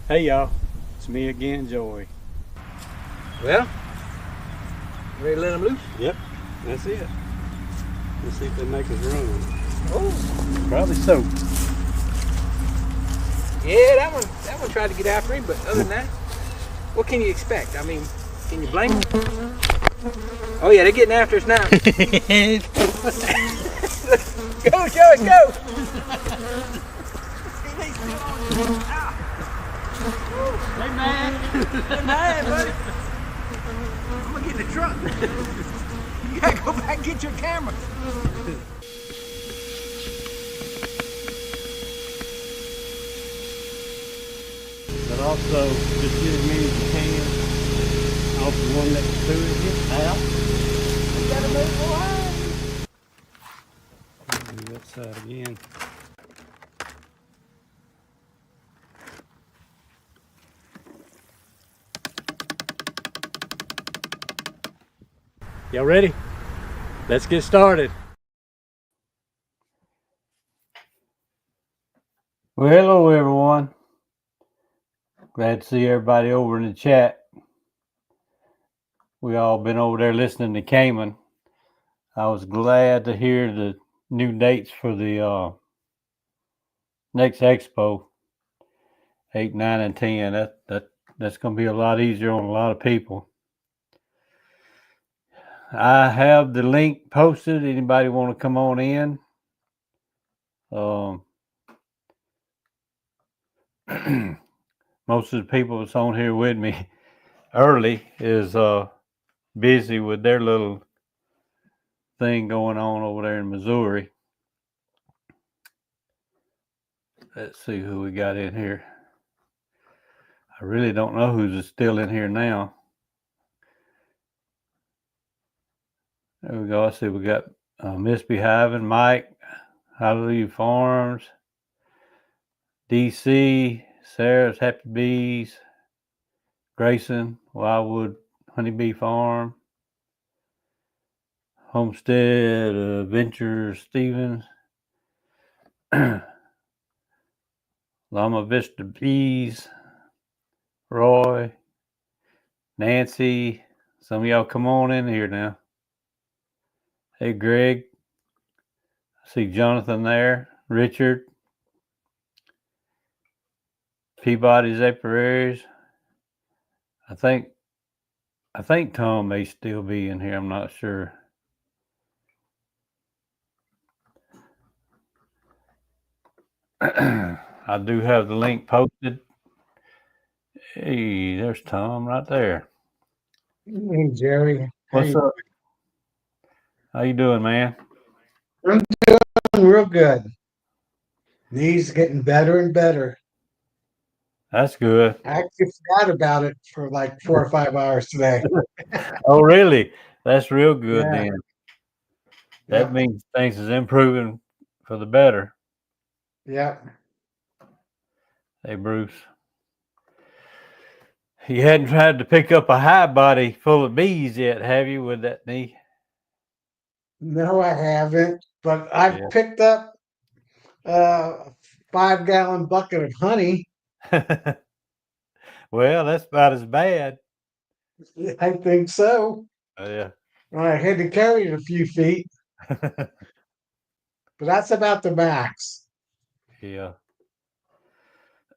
Hey y'all, it's me again, Joey. Well, ready to let them loose? Yep, that's it. Let's see if they make us run. Oh, Probably so. yeah, that one tried to get after him, but other than that, what can you expect? I mean, can you blame them? Oh yeah, they're getting after us now. Go, Joey, go! They mad. They're mad, buddy. I'm gonna get in the truck. You gotta go back and get your camera. But also, just get as many as you can off the one next to it. Get out. You gotta move away. Do that side again. Y'all ready? Let's get started. Well, hello everyone. Glad to see everybody over in the chat. We all been over there listening to Cayman. I was glad to hear the new dates for the next Expo, 8, 9, and 10. That's going to be a lot easier on a lot of people. I have the link posted. Anybody want to come on in? Most of the people that's on here with me early is busy with their little thing going on over there in Missouri. Let's see who we got in here. I really don't know who's still in here now. There we go. I see we got Miss Beekeeping, Mike, Hallelujah Farms, DC, Sarah's Happy Bees, Grayson, Wildwood Honeybee Farm, Homestead Ventures Stevens, Loma Vista Bees, Roy, Nancy. Some of y'all come on in here now. Hey, Greg. I see Jonathan there. Richard. Peabody's Apiaries. I think Tom may still be in here. I'm not sure. I do have the link posted. Hey, there's Tom right there. Hey, Jerry. What's up? How you doing, man? I'm doing real good. Knees getting better and better. That's good. I actually forgot about it for like 4 or 5 hours today. Oh, really? That's real good Yeah. then. That means things is improving for the better. Yeah. Hey, Bruce. You hadn't tried to pick up a high body full of bees yet, have you, with that knee? No, I haven't, but I've picked up a 5-gallon bucket of honey. Well, that's about as bad. I think so. Yeah. I had to carry it a few feet, but that's about the max. Yeah.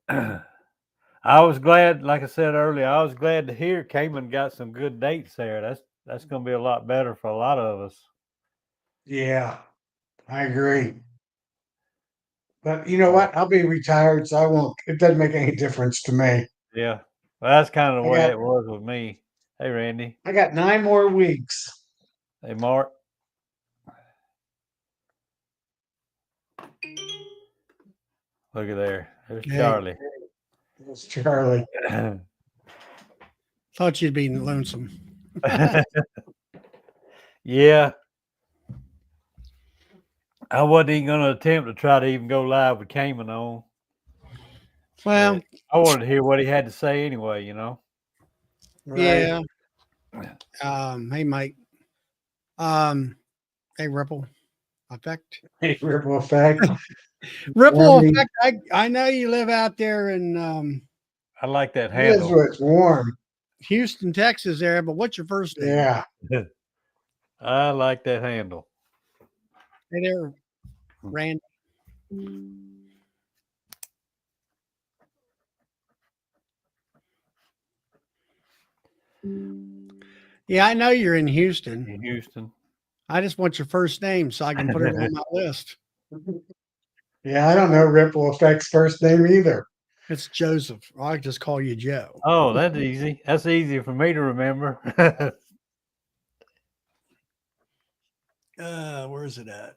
I was glad, like I said earlier, I was glad to hear Cayman got some good dates there. That's going to be a lot better for a lot of us. Yeah, I agree. But you know what? I'll be retired, so I won't. It doesn't make any difference to me. Yeah. Well, that's kind of the way it was with me. Hey, Randy. I got 9 more weeks. Hey, Mark. Look at there. There's Charlie. There's Charlie. Thought you'd be lonesome. Yeah. I wasn't even going to attempt to try to even go live with Cayman on. Well, I wanted to hear what he had to say anyway, you know. Right. Yeah. Hey, Mike. Hey, Ripple Effect. Hey, Ripple Effect. Ripple Effect. I know you live out there in I like that It is handle. where it's warm. Houston, Texas there, but what's your first name? Yeah. I like that handle. Hey there, Randy. Yeah, I know you're in Houston. In Houston. I just want your first name so I can put it on my list. Yeah, I don't know Ripple Effect's first name either. It's Joseph. I just call you Joe. Oh, that's easy. That's easy for me to remember. Where is it at?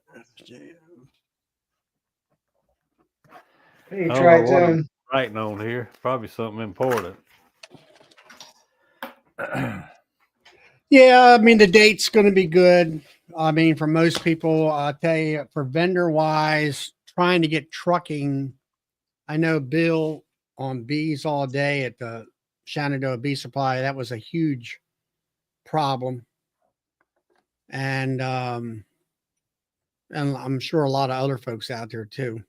Hey, I don't try know what I'm doing. writing on here. Probably something important. Yeah, I mean the date's going to be good. I mean, for most people, I'll tell you, for vendor wise, trying to get trucking. I know Bill on bees all day at the Shenandoah Bee Supply. That was a huge problem, and I'm sure a lot of other folks out there too.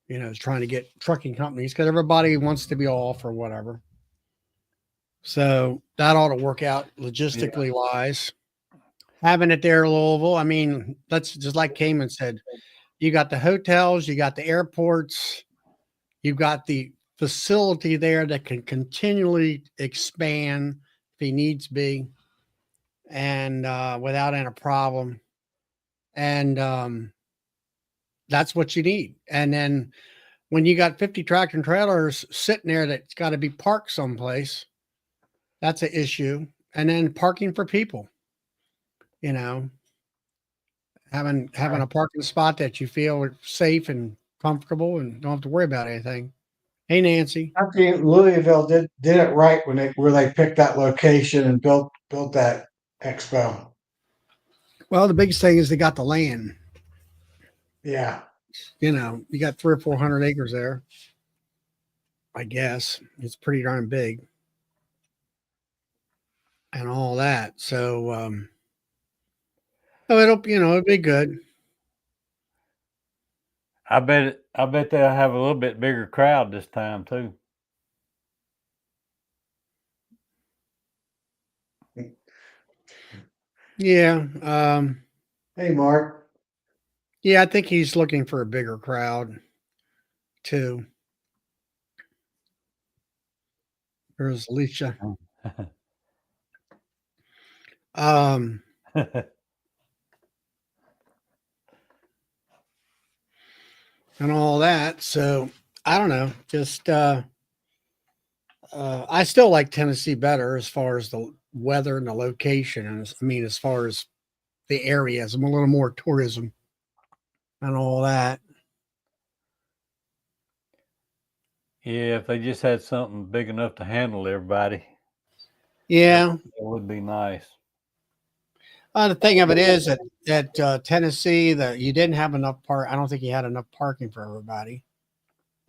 You know, is trying to get trucking companies because everybody wants to be off or whatever. So that ought to work out logistically wise. Having it there in Louisville, I mean, that's just like Cayman said. You got the hotels, you got the airports, you've got the facility there that can continually expand if he needs be, and without any problem. And that's what you need. And then when you got 50 tractor and trailers sitting there that's got to be parked someplace, that's an issue. And then parking for people, you know, having a parking spot that you feel safe and comfortable and don't have to worry about anything. Hey, Nancy. I think Louisville did it right when they picked that location and built that expo. Well, the biggest thing is they got the land. Yeah. You know, you got 300 or 400 acres there. I guess it's pretty darn big, and all that. So, oh, it'll be good. I bet they'll have a little bit bigger crowd this time too. Yeah. Hey, Mark. Yeah, I think he's looking for a bigger crowd too. There's Alicia. Um, and all that. So I don't know. Just I still like Tennessee better as far as the weather and the location. And I mean, as far as the areas, I'm a little more tourism and all that. Yeah, if they just had something big enough to handle everybody, Yeah. it would be nice. The thing of it is that Tennessee, that you didn't have enough park. I don't think you had enough parking for everybody.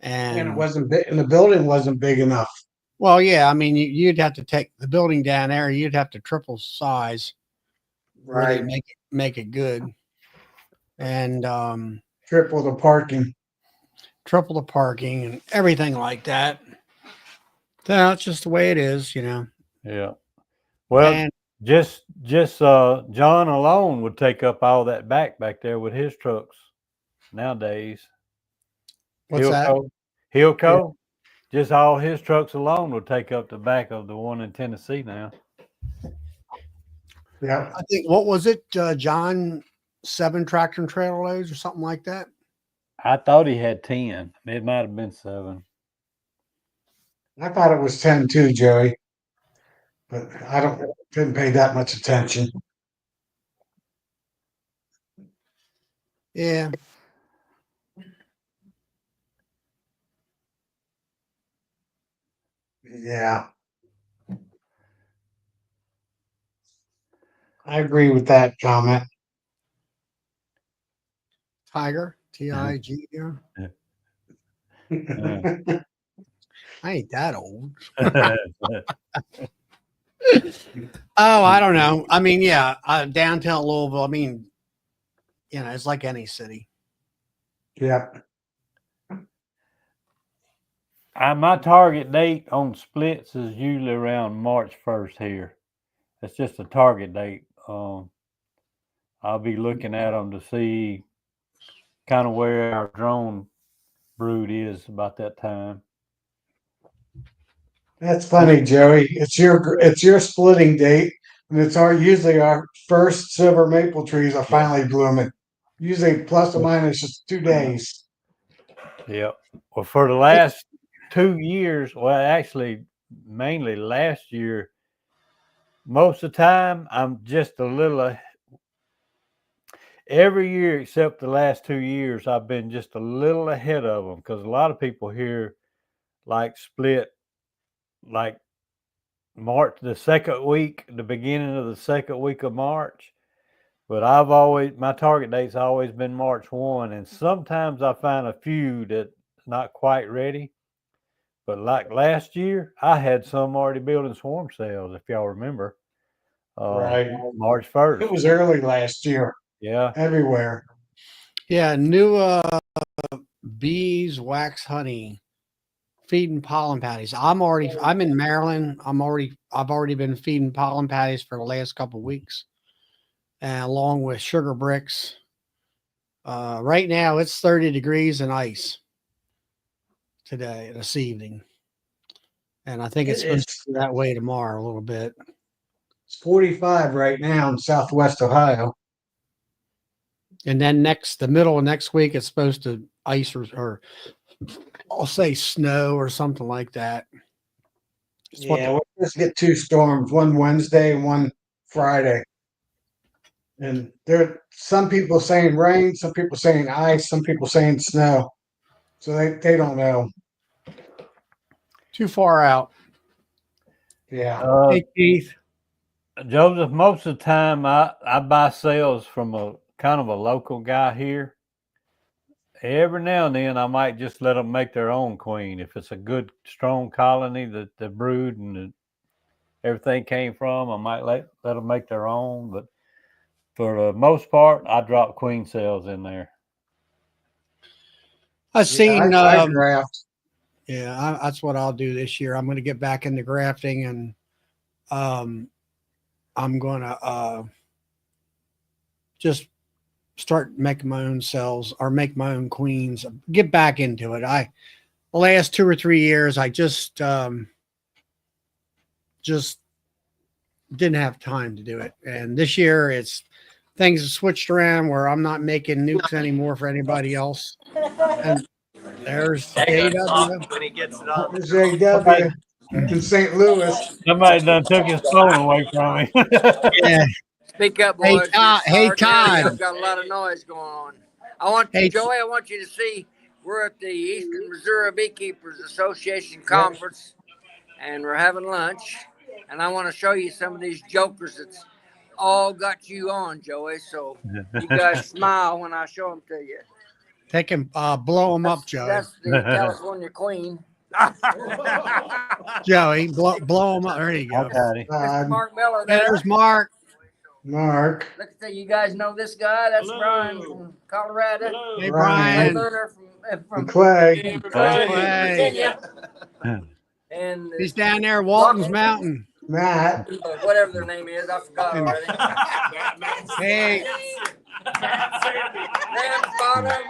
And it And wasn't big, and the building wasn't big enough. well, yeah, I mean, you'd have to take the building down there. You'd have to triple size, really Right. make it good, and Triple the parking. triple the parking and everything like that. So that's just the way it is, you know. Yeah. Well, And just John alone would take up all that back there with his trucks nowadays. what's that? Hilco, just all his trucks alone would take up the back of the one in Tennessee now. Yeah. I think what was it, John? 7 tractor and trailer loads or something like that. I thought he had 10. It might have been 7. I thought it was 10 too, Joey. But I didn't pay that much attention. Yeah. Yeah. I agree with that comment. Tiger, Tiger. I ain't that old. Oh, I don't know. I mean, yeah, downtown Louisville. I mean, you know, it's like any city. Yeah. My target date on splits is usually around March 1st here. It's just a target date. I'll be looking at them to see kind of where our drone brood is about that time. That's funny, Joey. It's your splitting date, and it's usually our first silver maple trees are finally blooming. Usually plus or minus just 2 days. Yeah. Well, for the last 2 years, well, actually, mainly last year, most of the time, I'm just a little. Every year except the last 2 years, I've been just a little ahead of them because a lot of people here like split like March, the second week, the beginning of the second week of March. But my target date's always been March 1. And sometimes I find a few that not quite ready. But like last year, I had some already building swarm cells, if y'all remember. Right. March It 1st. was early last year, Yeah. everywhere. Yeah, new bees, wax honey, feeding pollen patties. I'm in Maryland. I've already been feeding pollen patties for the last couple of weeks, and along with sugar bricks. Right now it's 30 degrees and ice this evening. And I think it's supposed It's to be that way tomorrow a little bit. it's 45 right now in Southwest Ohio. And then the middle of next week, it's supposed to ice or I'll say snow or something like that. It's what Yeah, we'll just get two storms, one Wednesday and one Friday. And there some people saying rain, some people saying ice, some people saying snow. So they don't know. too far out. Yeah. Hey, Keith. Joseph, most of the time I buy cells from a kind of a local guy here. Every now and then I might just let them make their own queen. If it's a good, strong colony that the brood and everything came from, I might let them make their own. But for the most part, I drop queen cells in there. I've seen, I graft. yeah, that's what I'll do this year. I'm going to get back into grafting and I'm going to just start making my own cells or make my own queens, get back into it. The last 2 or 3 years, I just didn't have time to do it. And this year things have switched around where I'm not making nukes anymore for anybody else. And there's JW. When he gets it on. There's JW in St. Louis. Somebody done took his phone away from me. Yeah. Speak up, Hey, boys. Todd. You're Hey, starting early. Todd. I've got a lot of noise going on. Hey, Joey, I want you to see we're at the Eastern Missouri Beekeepers Association conference, and we're having lunch. And I want to show you some of these jokers that's all got you on, Joey. So you guys smile when I show them to you. Take him, blow him up, Joey. That's the California Queen. Joey, blow him up. There you go. Okay. Mr. Mark Miller Hey, there. there's Mark. Mark. Look at that. You guys know this guy? That's Hello. Brian from Colorado. Hello. Hey, Brian. Clay Brian. Lerner from Clay. Virginia. And He's down there, Walton's Mountain. Matt. whatever their name is, I forgot already. Hey, Ram's Bottom.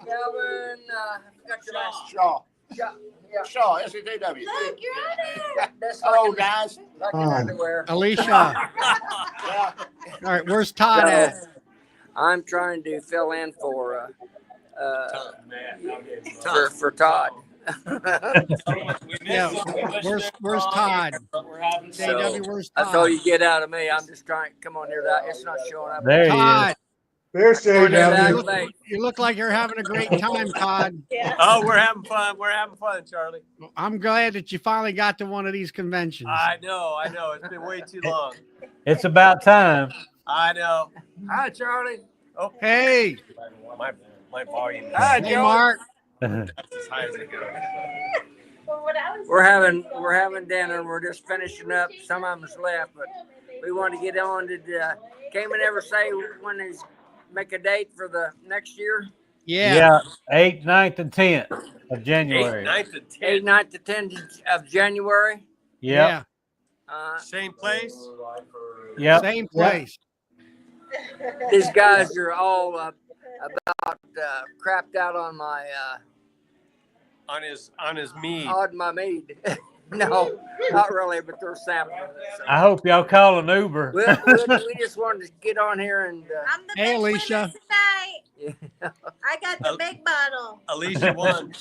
Calvin, I forgot your last Shaw. Yeah. Shaw, SCJW. Look, you're on That's hello, guys. Like in underwear. Alicia. Yeah. All right, where's Todd at? I'm trying to fill in for Todd. Yeah, where's Todd? JW, where's That's all Todd? you get out of me. I'm just trying. Come on here, it's not showing up. There he is. Todd, There's JW. you look like you're having a great time, Todd. Oh, we're having fun. We're having fun, Charlie. I'm glad that you finally got to one of these conventions. I know. It's been way too long. It's about time. I know. Hi, Charlie. Oh, Hey, my volume. Hi, hey, Joe. Mark. That's as high as it goes. We're having dinner. We're just finishing up. Some of them's left, but we want to get on to. Cayman ever say when he's make a date for the next year? Yeah. 8th, 9th, and 10th of 8th, January. 9th, and 8th, 10th. 9th to 10th of January. Yep. Yeah. Same place. Yep. Same place. These guys are all about crapped out on my On his mead. on my mead. No, not really, but they're sampling. So. I hope y'all call an Uber. We just wanted to get on here and. I'm the Hey, big Alicia. winner tonight. Yeah. I got the big bottle. Alicia won.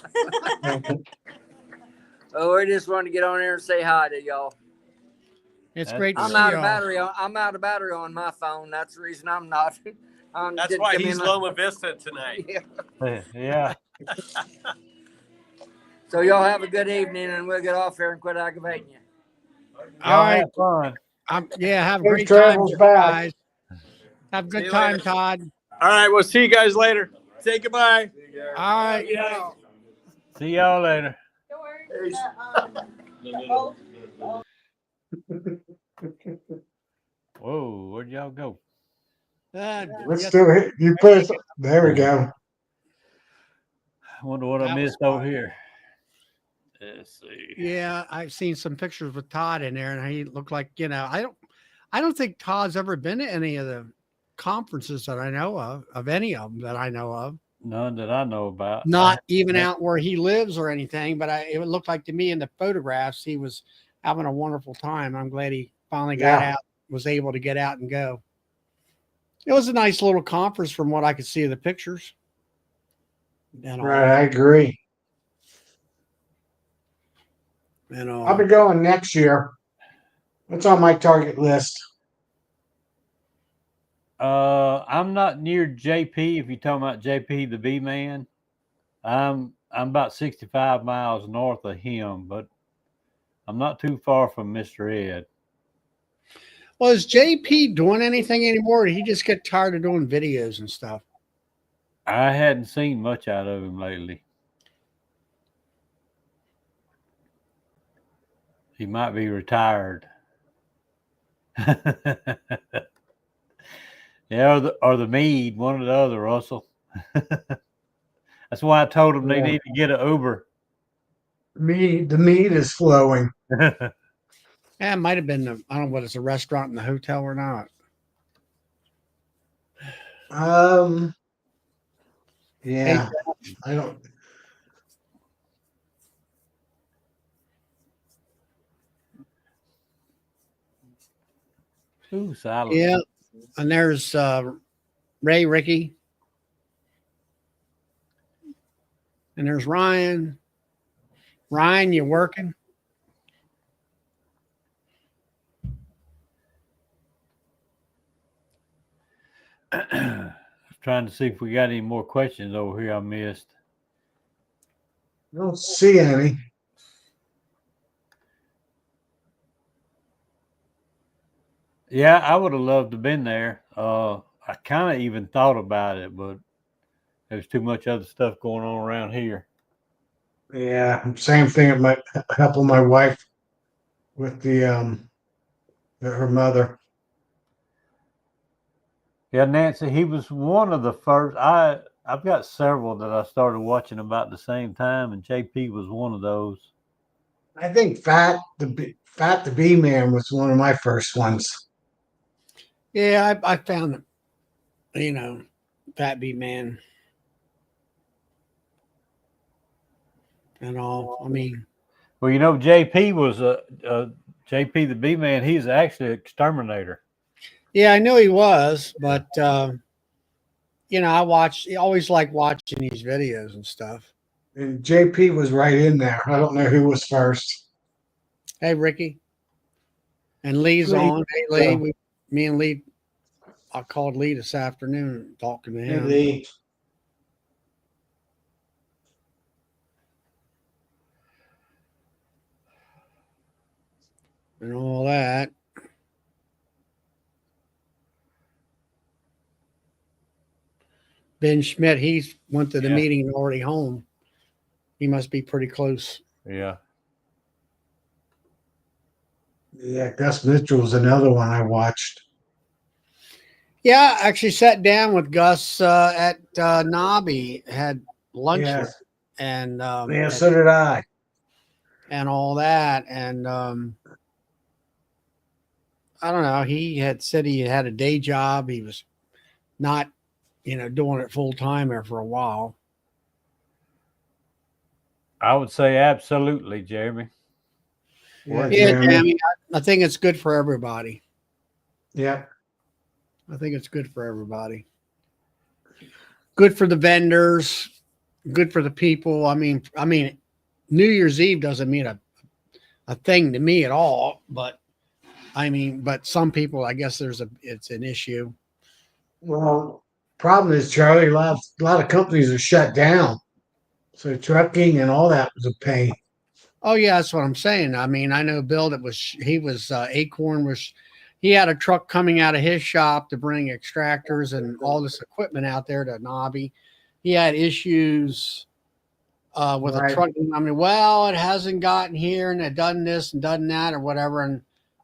Oh, we just wanted to get on here and say hi to y'all. It's That's great to good. see I'm out of y'all. battery. I'm out of battery on my phone. That's the reason I'm not. That's why he's Loma Vista tonight. Yeah. Yeah. So y'all have a good evening, and we'll get off here and quit aggravating you. All Y'all right. have fun. Have a Safe great time, travels back. guys. Have a See good you time, later. Todd. All right, we'll see you guys later. Say goodbye. All right. See y'all later. Whoa, where'd y'all go? Let's Yes, do it. You put it. There we go. I wonder what I That was missed over here. Let's see. yeah, I've seen some pictures with Todd in there, and he looked like, I don't think Todd's ever been to any of the conferences that I know of any of them that I know of. None that I know about. Not even out where he lives or anything, but it looked like to me in the photographs he was having a wonderful time. I'm glad he finally got Yeah. out, was able to get out and go. It was a nice little conference from what I could see of the pictures. And all. Right, I agree. And all. I'll be going next year. What's on my target list? I'm not near JP. If you're talking about JP the Bee Man, I'm about 65 miles north of him, but I'm not too far from Mr. Ed. Well, is JP doing anything anymore? Or did he just get tired of doing videos and stuff? I hadn't seen much out of him lately. He might be retired. Yeah, or the mead, one or the other, Russell. That's why I told them they Yeah. need to get an Uber. The meat is flowing. Yeah, it might have been, I don't know what it's a restaurant in the hotel or not. Yeah, I don't. Ooh, silent. Yeah. And there's Ray, Ricky. And there's Ryan. Ryan, you working? Trying to see if we got any more questions over here I missed. I don't see any. Yeah, I would have loved to have been there. I kind of even thought about it, but there's too much other stuff going on around here. Yeah, same thing. It might help my wife with her mother. Yeah, Nancy, he was one of the first. I've got several that I started watching about the same time, and JP was one of those. I think Fat the Bee Man was one of my first ones. Yeah, I found it, Fat Bee Man. And all. I mean, Well, JP was JP the Bee Man. He's actually an exterminator. yeah, I know he was, but I always like watching these videos and stuff. And JP was right in there. I don't know who was first. Hey, Ricky. And Lee's Lee. on. Hey, Lee. Me and Lee, I called Lee this afternoon talking to him. Lee. And all that. Ben Schmidt, he went to the Yeah. meeting and already home. He must be pretty close. Yeah. Yeah, Gus Mitchell was another one I watched. Yeah, I actually sat down with Gus at Nobby, had lunch with Yes. and Yeah, so did I. and all that. And I don't know. He had said he had a day job. He was not, doing it full time there for a while. I would say absolutely, Jeremy. Yeah, Yeah, Jeremy. Jamie, I think it's good for everybody. Yeah. I think it's good for everybody. Good for the vendors. Good for the people. I mean, New Year's Eve doesn't mean a thing to me at all. But but some people, I guess it's an issue. Well, problem is, Charlie, a lot of companies are shut down. So trucking and all that was a pain. Oh yeah, that's what I'm saying. I mean, I know Bill that he was Acorn was he had a truck coming out of his shop to bring extractors and all this equipment out there to Nobby. He had issues with a Right. truck. I mean, well, it hasn't gotten here and it done this and done that or whatever, and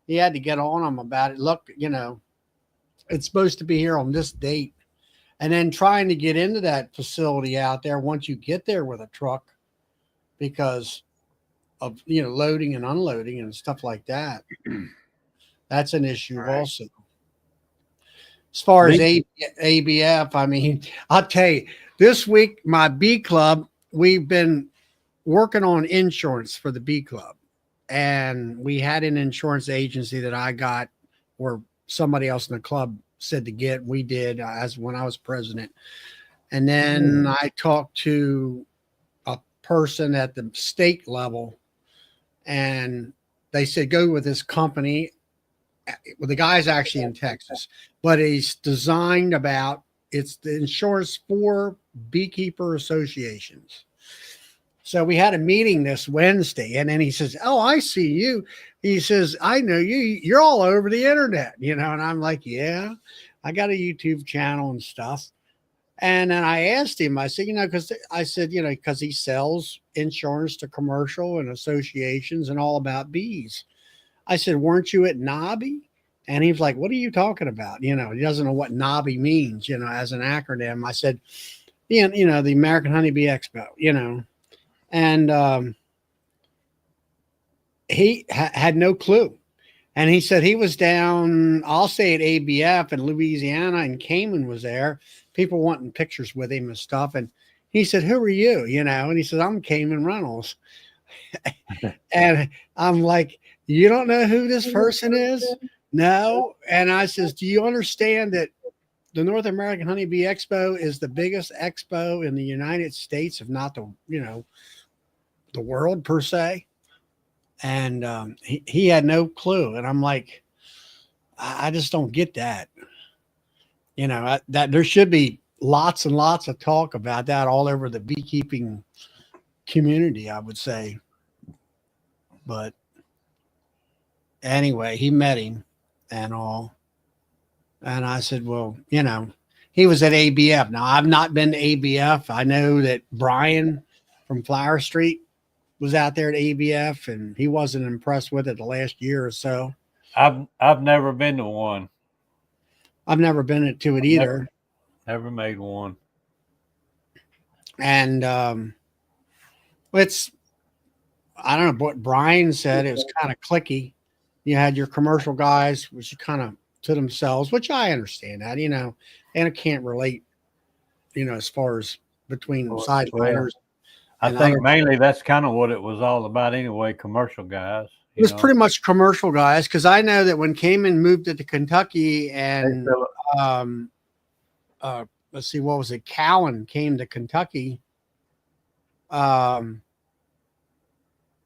he had to get on them about it. Look, it's supposed to be here on this date, and then trying to get into that facility out there once you get there with a truck because of loading and unloading and stuff like that. That's an issue Right. also. As far as Me- ABF, I mean, I'll tell you, this week my B club, we've been working on insurance for the B club, and we had an insurance agency that I got, or somebody else in the club said to get. We did as when I was president, and then I talked to a person at the state level, and they said go with this company. Well, the guy's actually in Texas, but he's designed it's the insurance for beekeeper associations. So we had a meeting this Wednesday, and then he says, "Oh, I see you." He says, "I know you. You're all over the internet, And I'm like, "Yeah, I got a YouTube channel and stuff." And then I asked him, I said, because I said, because he sells insurance to commercial and associations and all about bees. I said, "Weren't you at Nobby?" And he was like, "What are you talking about?" He doesn't know what Nobby means, as an acronym. I said, the American Honeybee Expo, and he had no clue. And he said he was down, I'll say at ABF in Louisiana, and Cayman was there. People wanting pictures with him and stuff. And he said, "Who are you?" And he said, "I'm Cayman Reynolds." And I'm like, "You don't know who this person is?" "No." And I says, "Do you understand that the North American Honeybee Expo is the biggest expo in the United States, if not the world per se?" And he had no clue. And I'm like, I just don't get that. That there should be lots and lots of talk about that all over the beekeeping community, I would say. But anyway, he met him and all. And I said, "Well, he was at ABF. Now, I've not been to ABF. I know that Brian from Flower Street was out there at ABF, and he wasn't impressed with it the last year or so. I've never been to one. I've never been to it either. Never made one. And it's, I don't know what Brian said. It was kind of clicky. You had your commercial guys, which you kind of to themselves, which I understand that, and I can't relate, as far as between sideliners. I think mainly that's kind of what it was all about anyway, commercial guys. It was pretty much commercial guys, because I know that when Cayman moved it to Kentucky and let's see, what was it? Cowan came to Kentucky.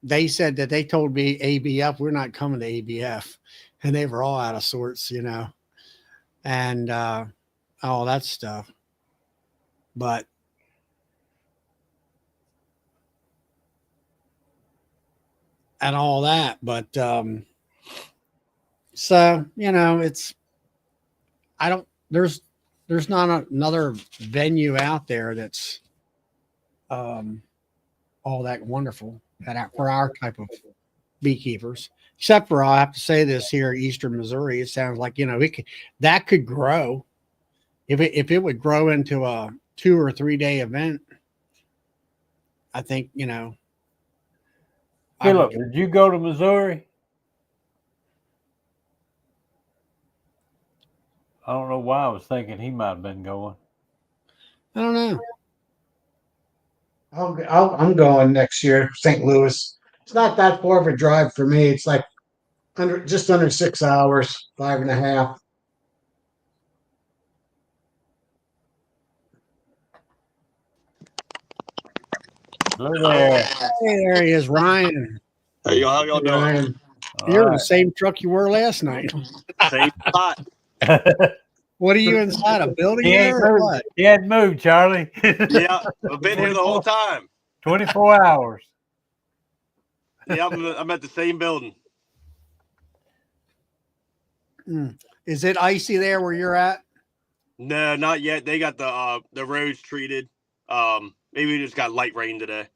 They said that they told me ABF, we're not coming to ABF, and they were all out of sorts, and all that stuff. But and all that, but so it's I don't there's not another venue out there that's all that wonderful for our type of beekeepers, except for, I have to say this, here in Eastern Missouri, it sounds like that could grow. if it would grow into a 2 or 3 day event, I think, you know. Philip, did you go to Missouri? I don't know why I was thinking he might have been going. I don't know. I'm going next year, St. Louis. It's not that far of a drive for me. It's like just under 6 hours, 5.5. Hello there. Hey, there he is, Ryan. Hey, how y'all doing? Ryan. You're in All the same truck you were last night. Same spot. right. What are you inside a building He ain't there or moved. what? He hadn't moved, Charlie. Yeah, I've been here the whole time. 24 hours. Yeah, I'm at the same building. Is it icy there where you're at? No, not yet. They got the roads treated. Maybe we just got light rain today.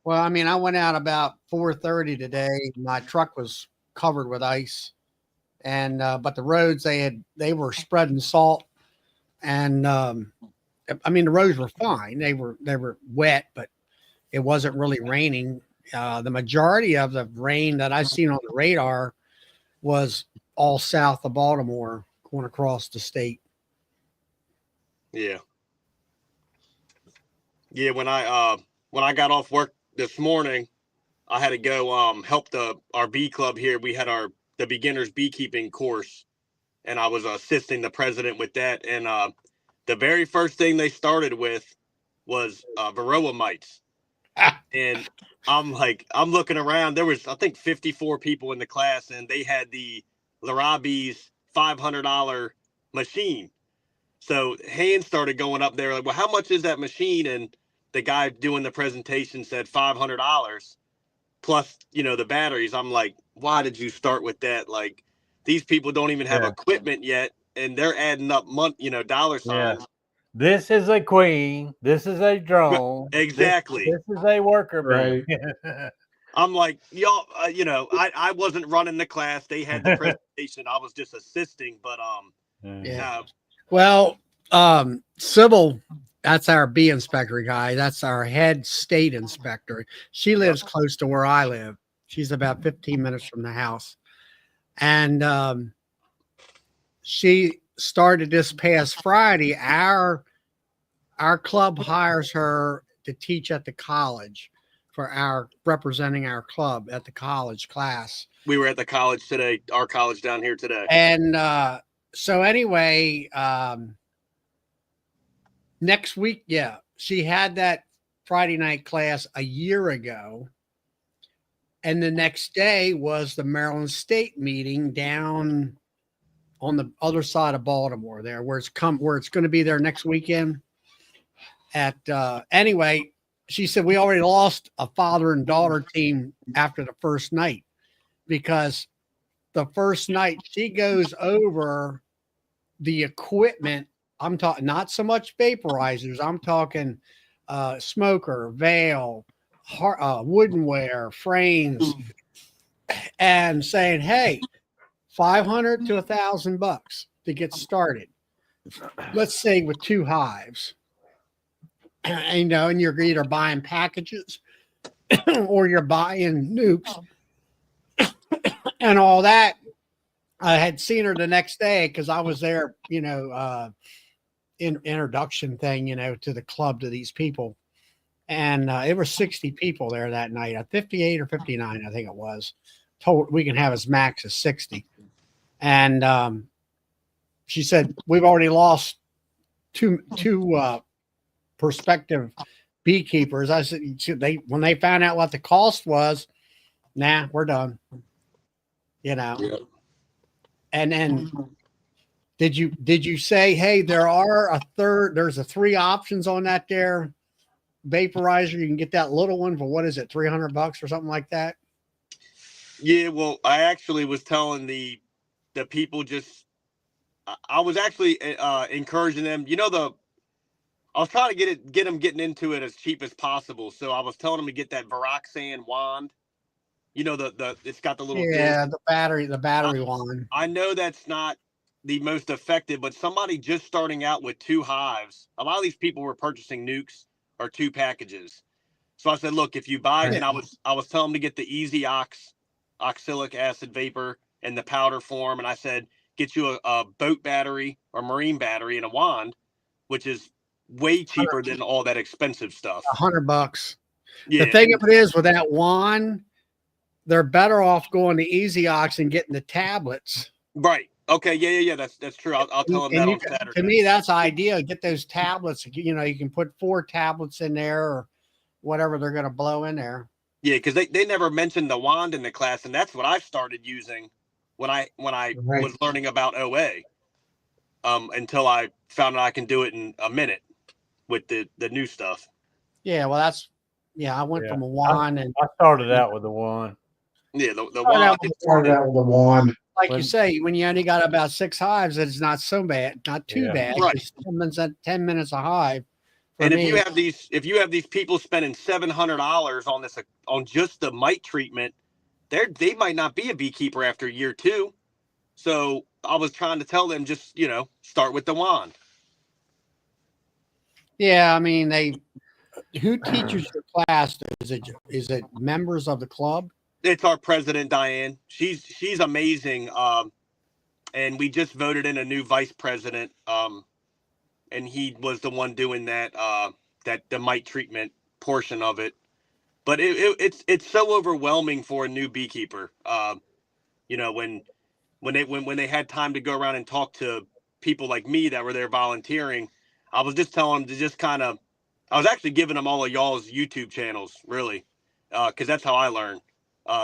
Well, I mean, I went out about 4:30 today. My truck was covered with ice, and but the roads they were spreading salt, and I mean the roads were fine. They were wet, but it wasn't really raining. The majority of the rain that I've seen on the radar was all south of Baltimore, going across the state. Yeah. Yeah, when I got off work this morning, I had to go help our bee club here. We had the beginners beekeeping course, and I was assisting the president with that. And the very first thing they started with was Varroa mites. And I'm looking around. There was, I think, 54 people in the class, and they had the Larabi's $500 machine. So hands started going up there like, well, how much is that machine? And the guy doing the presentation said $500 plus, the batteries. I'm like, why did you start with that? Like, these people don't even have equipment yet, and they're adding up dollar signs. Yeah. This is a queen. This is a drone. Exactly. This is a worker bee. Right. I'm like, y'all, I wasn't running the class. They had the presentation. I was just assisting, but Yeah. Well, Sybil, that's our bee inspector guy. That's our head state inspector. She lives close to where I live. She's about 15 minutes from the house. And she started this past Friday. Our club hires her to teach at the college for representing our club at the college class. We were at the college today, our college down here today. And so anyway, next week, she had that Friday night class a year ago. And the next day was the Maryland State meeting down on the other side of Baltimore there, where it's going to be there next weekend. Anyway, she said, we already lost a father and daughter team after the first night, because the first night she goes over the equipment. I'm talking not so much vaporizers. I'm talking smoker, veil, woodenware, frames, and saying, hey, $500 to $1,000 to get started. Let's say with 2 hives. And you're either buying packages or you're buying nukes and all that. I had seen her the next day because I was there, introduction thing, to the club, to these people. And it were 60 people there that night, 58 or 59, I think it was. Told we can have as max as 60. And she said, we've already lost two prospective beekeepers. I said, when they found out what the cost was, nah, we're done. Yeah. And then did you say, hey, there's 3 options on that there vaporizer? You can get that little one for, what is it, $300 or something like that? Yeah, well, I actually was telling the people, I was actually encouraging them. I was trying to get them getting into it as cheap as possible. So I was telling them to get that Varroa wand. It's got the little the battery wand. I know that's not the most effective, but somebody just starting out with 2 hives, a lot of these people were purchasing nukes or 2 packages. So I said, look, if you buy, and I was telling them to get the Easy oxalic acid vapor in the powder form, and I said, get you a boat battery or marine battery and a wand, which is way cheaper than all that expensive stuff. $100. Yeah, The thing of it is, with that wand, they're better off going to Easy Ox and getting the tablets. right. Okay, yeah. That's true. I'll tell them that on Saturday. To me, that's ideal. Get those tablets. You know, you can put 4 tablets in there or whatever they're going to blow in there. Yeah, because they never mentioned the wand in the class, and that's what I started using when I was learning about OA. Until I found out I can do it in a minute with the new stuff. Yeah, well, I went from a wand and I started out with the wand. Yeah, the wand. Started out with a wand. Like you say, when you only got about 6 hives, it's not so bad, not too bad. Right. It's 10 minutes a hive. And if you have these people spending $700 on this, on just the mite treatment, they might not be a beekeeper after year 2. So I was trying to tell them, just, start with the wand. Yeah, I mean, who teaches your class? Is it members of the club? It's our president, Diane. She's amazing. And we just voted in a new vice president. And he was the one doing that the mite treatment portion of it. But it's so overwhelming for a new beekeeper. When they had time to go around and talk to people like me that were there volunteering, I was just telling them to just I was actually giving them all of y'all's YouTube channels, really, because that's how I learned.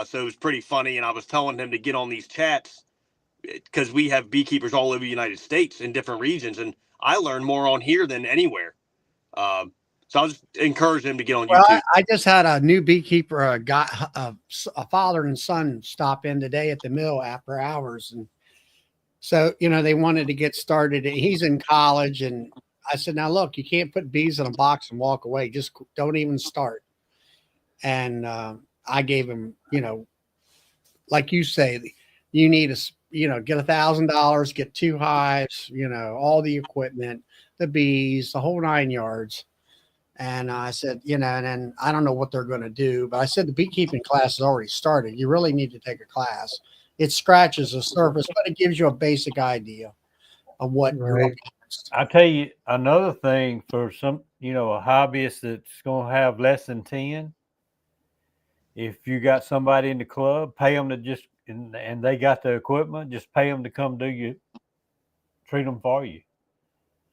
So it was pretty funny, and I was telling them to get on these chats because we have beekeepers all over the United States in different regions, and I learn more on here than anywhere. So I was encouraging them to get on YouTube. I just had a new beekeeper, a father and son, stop in today at the mill after hours, and so they wanted to get started. He's in college, and I said, "Now look, you can't put bees in a box and walk away. Just don't even start." And I gave him, like you say, you need get $1,000, get 2 hives, all the equipment, the bees, the whole 9 yards. And I said, and then I don't know what they're going to do, but I said the beekeeping class has already started. You really need to take a class. It scratches the surface, but it gives you a basic idea of what you're looking at. I tell you another thing for some, a hobbyist that's going to have less than 10. If you got somebody in the club, pay them to just, and they got the equipment, just pay them to come treat them for you.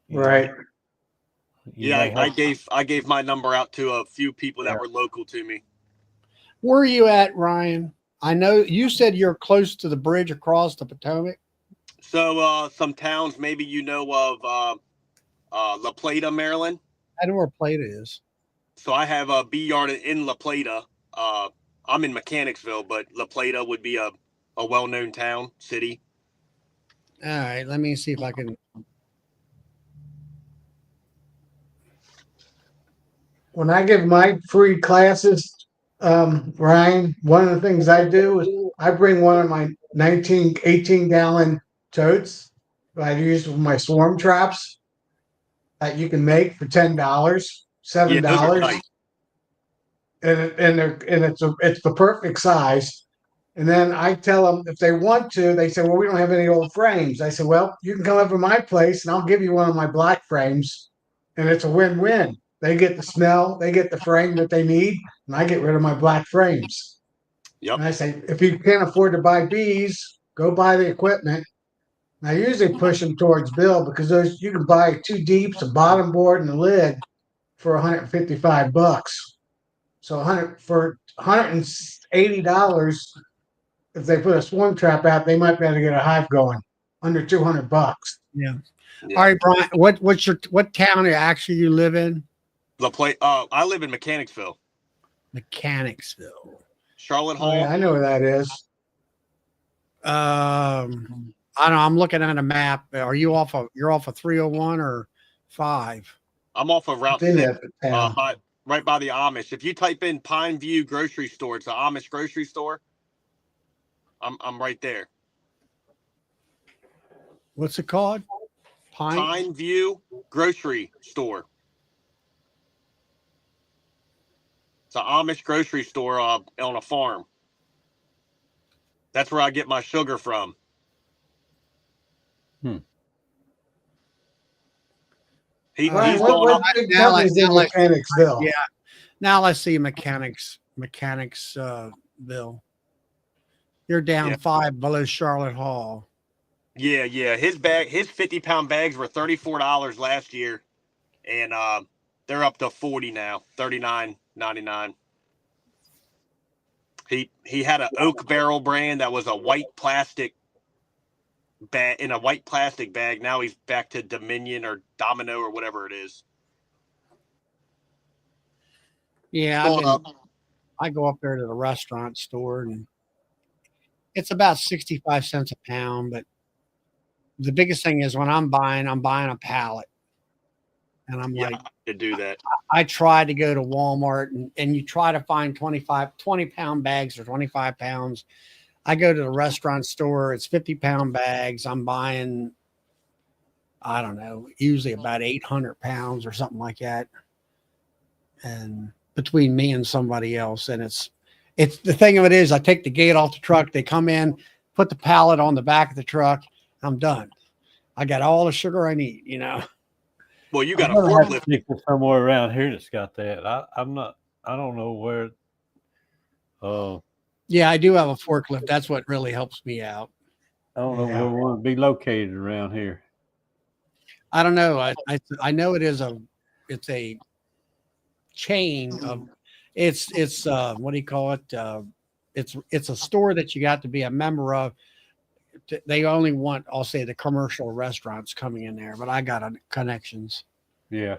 Right. I gave my number out to a few people that were local to me. Where are you at, Ryan? I know you said you're close to the bridge across the Potomac. So some towns maybe of La Plata, Maryland. I know where Plata is. So I have a bee yard in La Plata. I'm in Mechanicsville, but La Plata would be a well-known town, city. All right, let me see if I can. When I give my free classes, Ryan, one of the things I do is I bring one of my 18-gallon totes that I use for my swarm traps that you can make for $10, $7. Yeah, those are nice. And it's the perfect size. And then I tell them if they want to, they say, well, we don't have any old frames. I said, well, you can come over to my place and I'll give you one of my black frames. And it's a win-win. They get the smell, they get the frame that they need, and I get rid of my black frames. Yep. And I say, if you can't afford to buy bees, go buy the equipment. And I usually push them towards Bill because you can buy 2 deeps, a bottom board, and a lid for $155. So for $180, if they put a swarm trap out, they might be able to get a hive going under $200. Yeah. All right, Brian. What town actually you live in? I live in Mechanicsville. Mechanicsville. Charlotte Hall. Oh, yeah, I know where that is. I don't know. I'm looking at a map. Are you you're off of 301 or 5? I'm off of Route 6, right by the Amish. If you type in Pine View grocery store, it's an Amish grocery store. I'm right there. What's it called? Pine View Grocery Store. It's an Amish grocery store on a farm. That's where I get my sugar from. Brian, He's what going up. big company's in Mechanicsville? Yeah. Now let's see mechanics bill. You're down 5 below Charlotte Hall. Yeah. His 50-pound bags were $34 last year, and they're up to $40 now, $39.99. He had an oak barrel brand that was a white plastic bag in a white plastic bag. Now he's back to Dominion or Domino or whatever it is. Yeah, I go up there to the restaurant store, and it's about 65 cents a pound. But the biggest thing is when I'm buying a pallet. And I'm like, to do that. I try to go to Walmart and you try to find 20-pound bags or 25 pounds. I go to the restaurant store, it's 50-pound bags. I'm buying, I don't know, usually about 800 pounds or something like that. And between me and somebody else. And it's the thing of it is I take the gate off the truck. They come in, put the pallet on the back of the truck. I'm done. I got all the sugar I need, you know? Well, you got a forklift somewhere around here that's got that. I don't know where. Yeah, I do have a forklift. That's what really helps me out. I don't know where one would be located around here. I don't know. I know it's a chain of it's what do you call it? It's a store that you got to be a member of. They only want, I'll say, the commercial restaurants coming in there, but I got connections. Yeah.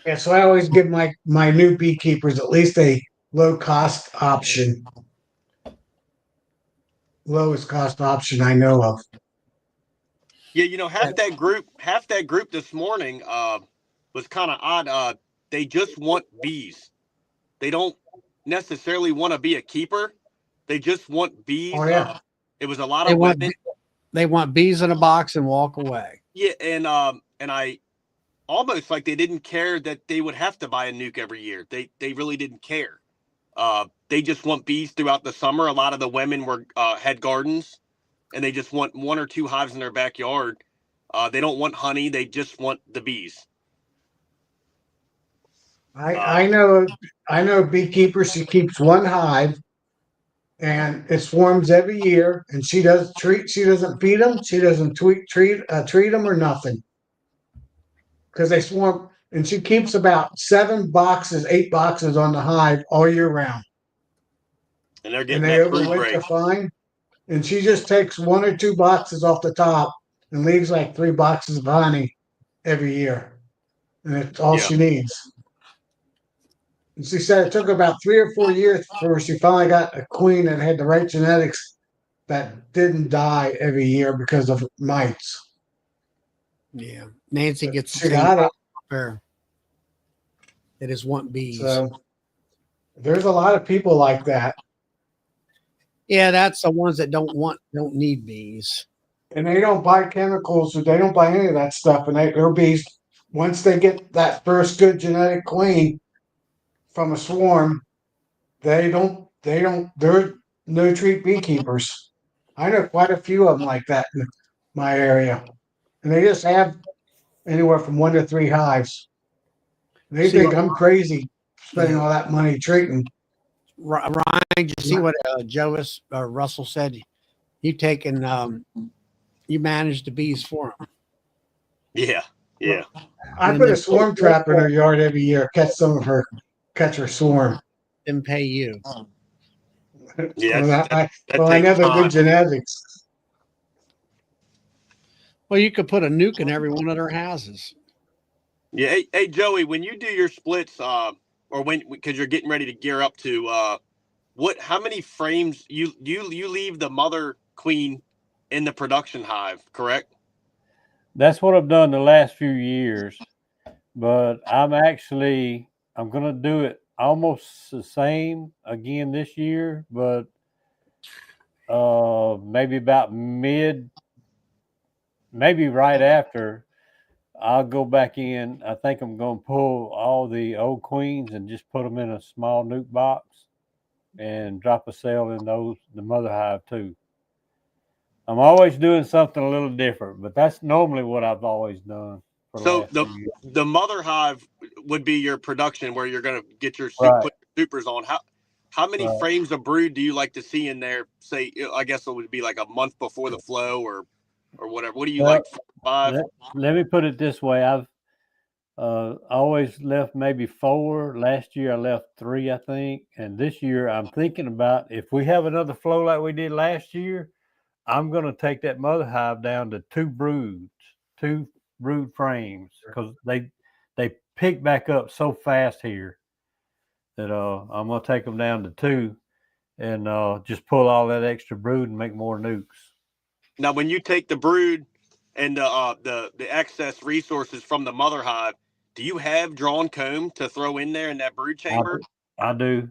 Yeah, so I always give my new beekeepers at least a low cost option. Lowest cost option I know of. Yeah, you know, half that group this morning was kind of odd. They just want bees. They don't necessarily want to be a keeper. They just want bees. Oh yeah. It was a lot of women. They want bees in a box and walk away. Yeah, and I almost like they didn't care that they would have to buy a nuke every year. They really didn't care. They just want bees throughout the summer. A lot of the women had gardens, and they just want 1 or 2 hives in their backyard. They don't want honey. They just want the bees. I know beekeeper. She keeps one hive, and it swarms every year. And she doesn't feed them. She doesn't treat them or nothing, because they swarm. And she keeps about 8 boxes on the hive all year round. And they're getting they that brood overwinter break. fine. And she just takes 1 or 2 boxes off the top and leaves like 3 boxes of honey every year. And it's all she needs. And she said it took about 3 or 4 years before she finally got a queen that had the right genetics that didn't die every year because of mites. Yeah. Nancy gets the She same got it. Fair. It is want bees. So there's a lot of people like that. Yeah, that's the ones that don't need bees. And they don't buy chemicals, or they don't buy any of that stuff. And their bees, once they get that first good genetic queen from a swarm, they're no treat beekeepers. I know quite a few of them like that in my area. And they just have anywhere from 1 to 3 hives. They think I'm crazy spending all that money treating. Ryan, did you see what Russell said? You you manage the bees for him. Yeah. I put a swarm trap in her yard every year, catch her swarm. And pay you. Yeah. I know the good genetics. Well, you could put a nuke in every one of their houses. Yeah. Hey, Joey, when you do your splits, or because you're getting ready to gear up to, how many frames you leave the mother queen in the production hive, correct? That's what I've done the last few years. But I'm gonna do it almost the same again this year, but maybe about maybe right after I'll go back in. I think I'm gonna pull all the old queens and just put them in a small nuke box and drop a cell in the mother hive too. I'm always doing something a little different, but that's normally what I've always done for the So last few years. the mother hive would be your production where you're going to get your Right, put your supers on. How many right. frames of brood do you like to see in there? Say, I guess it would be like a month before the flow or whatever. What do you Well, like? 5? let, let me put it this way. I've always left maybe 4. Last year I left 3, I think. And this year I'm thinking about if we have another flow like we did last year, I'm going to take that mother hive down to 2 brood frames because they pick back up so fast here that I'm going to take them down to 2 and just pull all that extra brood and make more nukes. Now, when you take the brood and the excess resources from the mother hive, do you have drawn comb to throw in there in that brood I chamber? do. I do.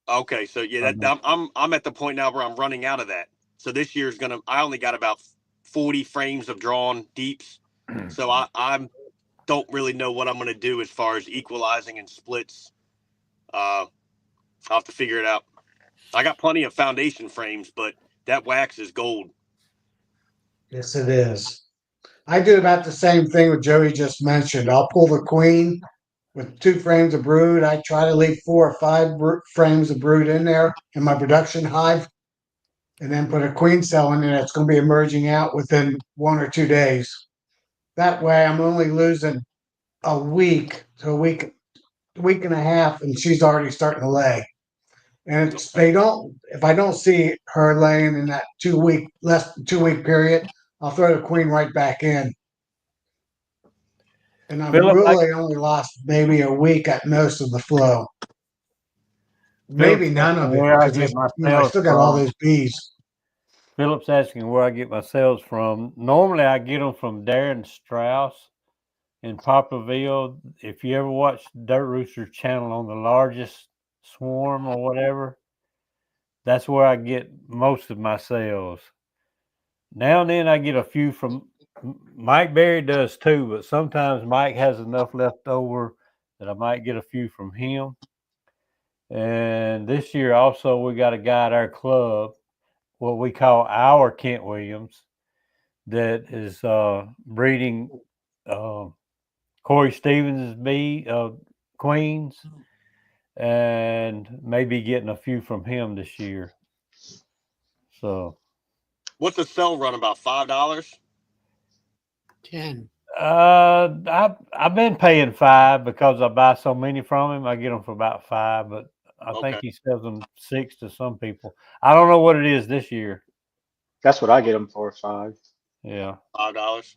Okay, so yeah, I do. I'm at the point now where I'm running out of that. So this year's gonna. I only got about 40 frames of drawn deeps, so I don't really know what I'm gonna do as far as equalizing and splits. I'll have to figure it out. I got plenty of foundation frames, but that wax is gold. Yes, it is. I do about the same thing with Joey just mentioned. I'll pull the queen with 2 frames of brood. I try to leave 4 or 5 frames of brood in there in my production hive, and then put a queen cell in there that's going to be emerging out within 1 or 2 days. That way, I'm only losing a week to a week and a half, and she's already starting to lay. And it's, they don't. If I don't see her laying in that 2 week, less than 2 week period, I'll throw the queen right back in. And I've Philip, really only lost maybe a week at most of the flow. Maybe Philip's none asking of it where I because get my I cells still got all from. those bees. Philip's asking where I get my cells from. Normally, I get them from Darren Strauss in Poplarville. If you ever watch Dirt Rooster's channel on the largest swarm or whatever, that's where I get most of my cells. Now and then I get a few from Mike Berry does too, but sometimes Mike has enough left over that I might get a few from him. And this year also we got a guy at our club, what we call our Kent Williams, that is breeding uh, Corey Stevens' queens, and maybe getting a few from him this year. So What's the cell run? About $5? 10. I've been paying 5 because I buy so many from him. I get them for about 5, but I think Okay. he sells them 6 to some people. I don't know what it is this year. That's what I get them for, 5. Yeah. $5.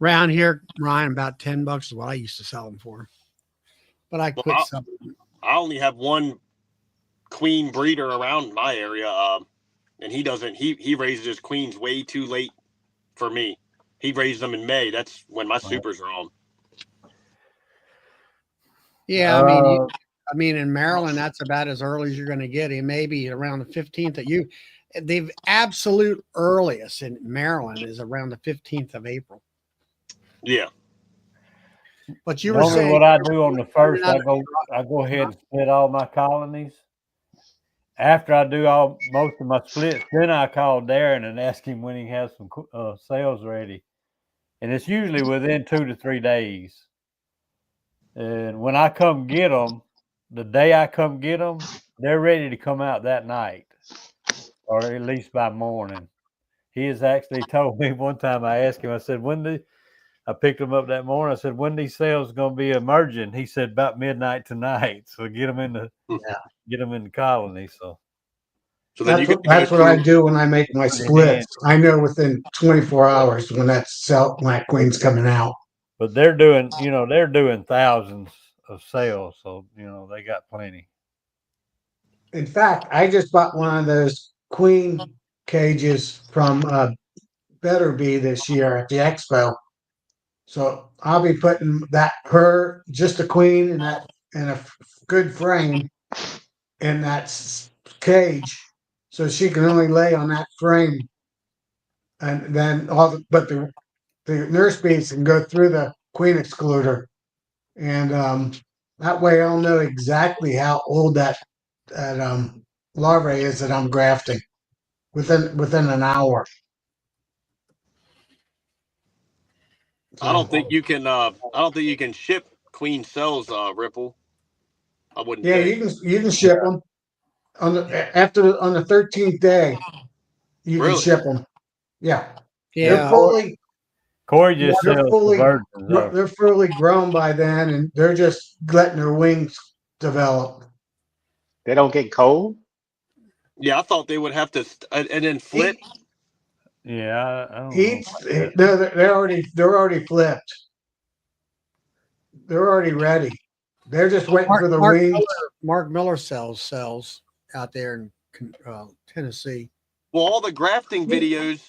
Around here, Ryan, about $10 is what I used to sell them for. But I Well, quit selling. I only have one queen breeder around my area, and he doesn't. He raises his queens way too late for me. He raised them in May. That's when my supers are on. Yeah, I mean, in Maryland, that's about as early as you're going to get him. Maybe around the 15th that you. The absolute earliest in Maryland is around the 15th of April. Yeah. But you were Normally, saying what I do on the first, out I go ahead and split all my colonies. After I do most of my splits, then I call Darren and ask him when he has some cells ready, and it's usually within 2 to 3 days. And when I come get them, the day I come get them, they're ready to come out that night, or at least by morning. He has actually told me one time. I asked him, I said, I picked them up that morning. I said, when these cells going to be emerging? He said, about midnight tonight. So get them in the colony. So then you got to That's go what I through. do when I make my splits. I know within 24 hours when my queen's coming out. but they're doing thousands of cells. So, they got plenty. In fact, I just bought one of those queen cages from Better Bee this year at the Expo. So I'll be putting her just a queen in a good frame in that cage, so she can only lay on that frame, and then the nurse bees can go through the queen excluder, and that way I'll know exactly how old that larvae is that I'm grafting within an hour. I don't think So you can. I don't think you can ship queen cells. Ripple. I wouldn't yeah, think. you can ship them on the 13th day. You can Really? ship them. Yeah, Yeah, they're Yeah. fully Corey just they're sells the fully virgins though. they're fully grown by then, and they're just letting their wings develop. They don't get cold. Yeah, I thought they would have to and then flip. He Yeah, I don't know he's about that. no, they're already flipped. They're already ready. They're just waiting Mark for the Mark wings. Mark Miller sells cells out there in Tennessee. Well, all the grafting videos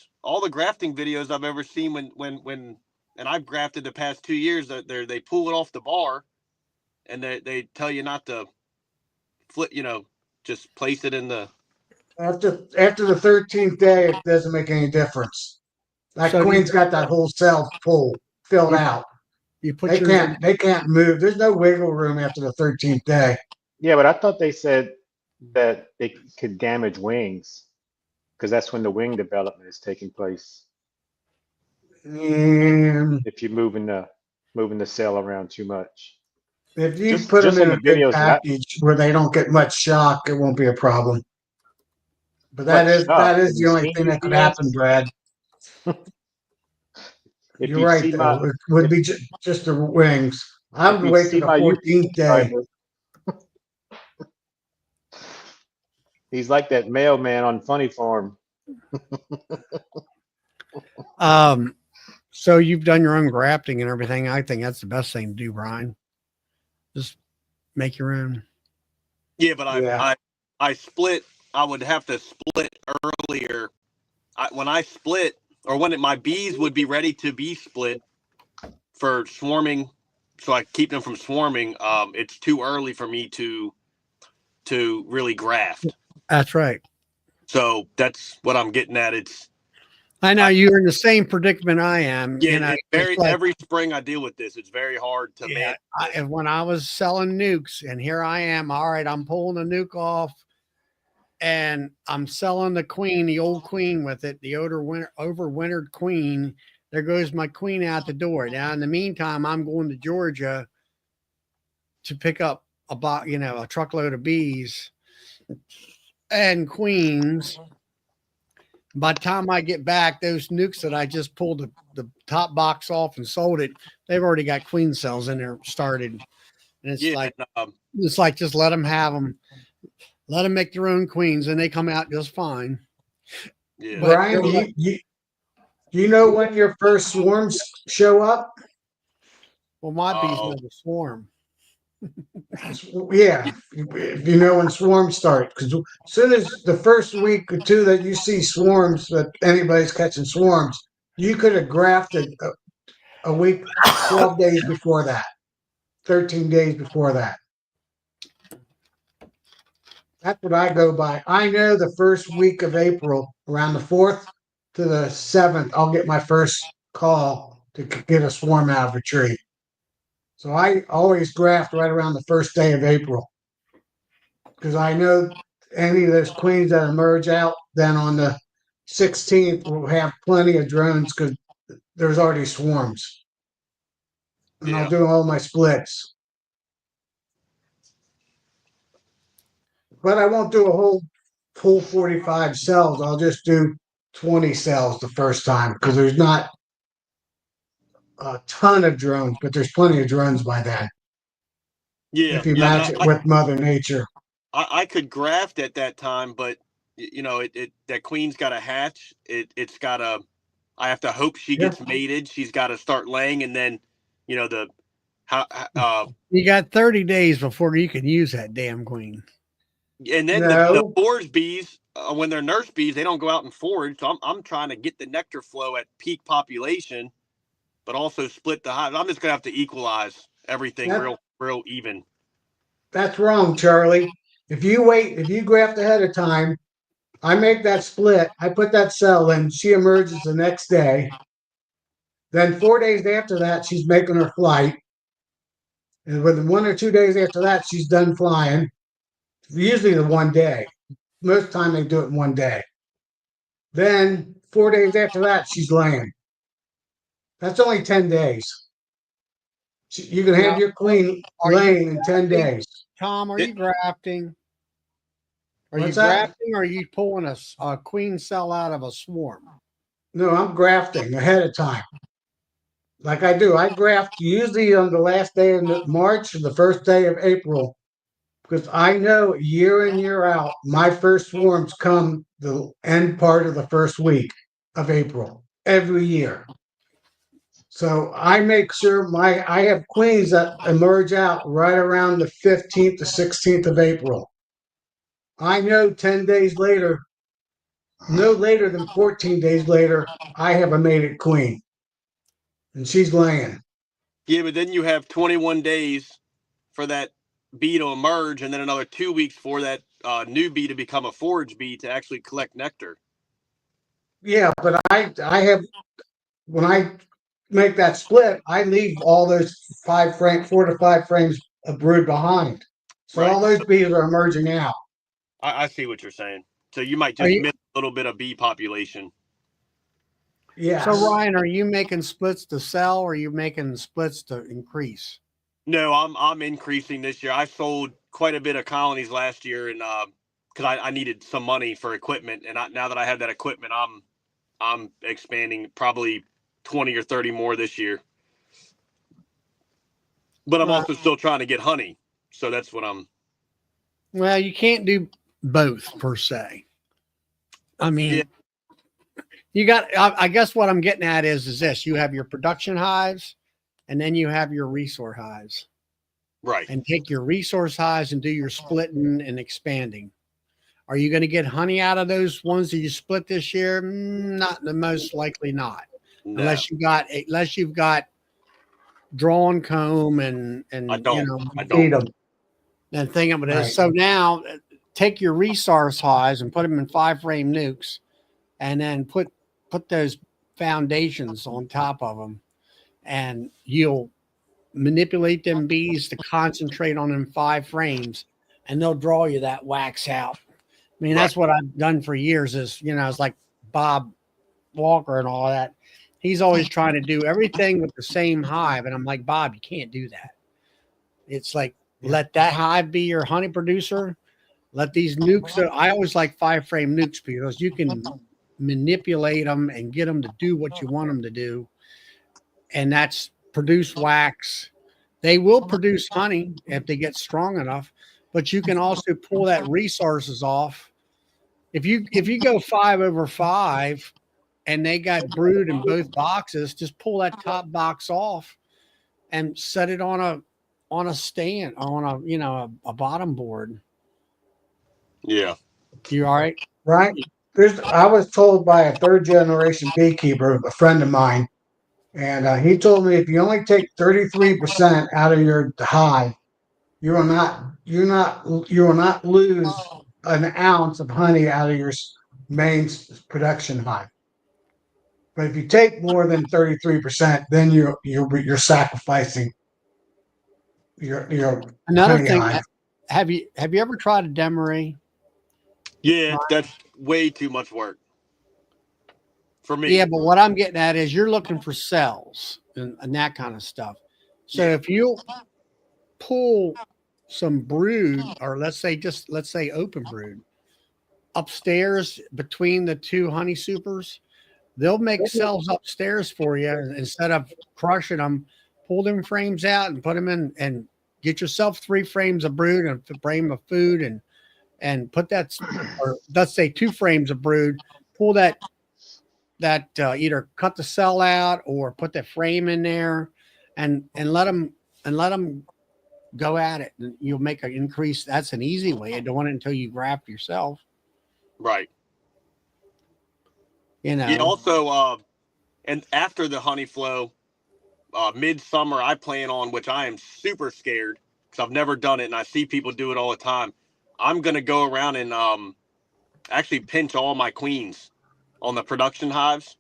I've ever seen when and I've grafted the past 2 years that they pull it off the bar and they tell you not to flip, just place it in the. After the 13th day, it doesn't make any difference. That So queen's got that whole cell filled you, out. you put yours in. They can't move. There's no wiggle room after the 13th day. Yeah, but I thought they said that it could damage wings because that's when the wing development is taking place. And If you're moving the cell around too much. if you Just put them just in on a the good videos that I package where they don't get much shock, it won't be a problem. But what that shock is when the you only see thing these that could happen, BS. Brad. If You're you right, see my though. It would if be just the wings. I if would you wait till see the my YouTube 14th day. subscriber, he's like that mailman on Funny Farm. So you've done your own grafting and everything. I think that's the best thing to do, Brian. Just make your own. Yeah, but Yeah. I split. I would have to split earlier. When I split, or when my bees would be ready to be split for swarming, so I keep them from swarming. It's too early for me to really graft. That's right. So that's what I'm getting at. I know I, you're in the same predicament I am. yeah, You know, it's it's very like, every spring I deal with this. It's very hard to yeah, manage this. when I was selling nukes, and here I am. All right, I'm pulling the nuke off, and I'm selling the queen, the old queen with it, the overwintered queen. There goes my queen out the door. Now, in the meantime, I'm going to Georgia to pick up a truckload of bees and queens. By the time I get back, those nukes that I just pulled the top box off and sold it, they've already got queen cells in there started. And it's Yeah, like, and, just let them have them, let them make their own queens, and they come out just fine. yeah. But Brian, you know when your first swarms show up? well, my bees Oh, never swarm. Yeah, if you know when swarms start, because as soon as the first week or two that you see swarms, that anybody's catching swarms, you could have grafted a week, 12 days before that, 13 days before that. That's what I go by. I know the first week of April, around the 4th to the 7th, I'll get my first call to get a swarm out of a tree. So I always graft right around the first day of April because I know any of those queens that emerge out, then on the 16th, we'll have plenty of drones because there's already swarms. And I'll yeah, do all my splits. But I won't do a whole full 45 cells. I'll just do 20 cells the first time because there's not a ton of drones, but there's plenty of drones by then yeah, if you yeah. I mean, match it with Mother Nature. I could graft at that time, but that queen's got to hatch. It's got to. I have to hope she Yeah. gets mated. She's got to start laying, and then, the how You got 30 days before you can use that damn queen. and then the No, forage bees, when they're nurse bees, they don't go out and forage. So I'm trying to get the nectar flow at peak population, but also split the hive. I'm just gonna have to equalize everything That, real even. that's wrong, Charlie. If you graft ahead of time, I make that split, I put that cell in, she emerges the next day. Then 4 days after that, she's making her flight. And within 1 or 2 days after that, she's done flying. Usually the one day. Most of the time they do it in one day. Then 4 days after that, she's laying. That's only 10 days. You can have Now, your queen are you laying in 10 grafting, days. Tom? Are you grafting? Are you What's that? grafting or are you pulling a queen cell out of a swarm? No, I'm grafting ahead of time. Like I do. I graft usually on the last day of March or the first day of April because I know year in, year out, my first swarms come the end part of the first week of April every year. So I make sure I have queens that emerge out right around the 15th to 16th of April. I know 10 days later, no later than 14 days later, I have a mated queen and she's laying. Yeah, but then you have 21 days for that bee to emerge, and then another 2 weeks for that new bee to become a forage bee to actually collect nectar. Yeah, but I have when I make that split, I leave all those 4 to 5 frames of brood behind. So Right. all those bees are emerging out. I see what you're saying. So you might Are just you miss a little bit of bee population. so Yes. Ryan? Are you making splits to sell or are you making splits to increase? No, I'm increasing this year. I sold quite a bit of colonies last year, and because I needed some money for equipment, and now that I have that equipment, I'm expanding probably 20 or 30 more this year. But I'm Well, also still trying to get honey, so that's what I'm. well, you can't do both per se. I Yeah, mean, you got. I guess what I'm getting at is this: you have your production hives, and then you have your resource hives, right. and take your resource hives and do your splitting and expanding. Are you going to get honey out of those ones that you split this year? Not the most likely not, No, unless you've got drawn comb I and don't. I don't. Feed them. and thing of it is. Right. So now take your resource hives and put them in 5 frame nukes, and then put those foundations on top of them, and you'll manipulate them bees to concentrate on them 5 frames, and they'll draw you that wax out. I mean, Right. that's what I've done for years. It's like Bob Walker and all that. He's always trying to do everything with the same hive, and I'm like, Bob, you can't do that. It's like Yeah. let that hive be your honey producer. Let these nukes. I always like 5 frame nukes because you can manipulate them and get them to do what you want them to do, and that's produce wax. They will produce honey if they get strong enough, but you can also pull that resources off. If you go 5/5 and they got brood in both boxes, just pull that top box off and set it on a stand on a bottom board. Yeah. You all right? Right. I was told by a third generation beekeeper, a friend of mine, and he told me if you only take 33% out of your hive, you will not lose an ounce of honey out of your main production hive. But if you take more than 33%, then you're sacrificing your Another honey thing, hive. have you ever tried a demery? Yeah, that's way too much work for me. Yeah, but what I'm getting at is you're looking for cells and that kind of stuff. So Yeah. if you pull some brood, or let's say open brood upstairs between the two honey supers, they'll make cells upstairs for you instead of crushing them. Pull them frames out and put them in, and get yourself 3 frames of brood and a frame of food, and put that, or let's say 2 frames of brood. Pull that either cut the cell out or put the frame in there, and let them go at it. And you'll make an increase. That's an easy way of doing it until you graft yourself. Right. You Yeah. know. Also, and after the honey flow, midsummer, I plan on, which I am super scared because I've never done it and I see people do it all the time. I'm gonna go around and actually pinch all my queens on the production hives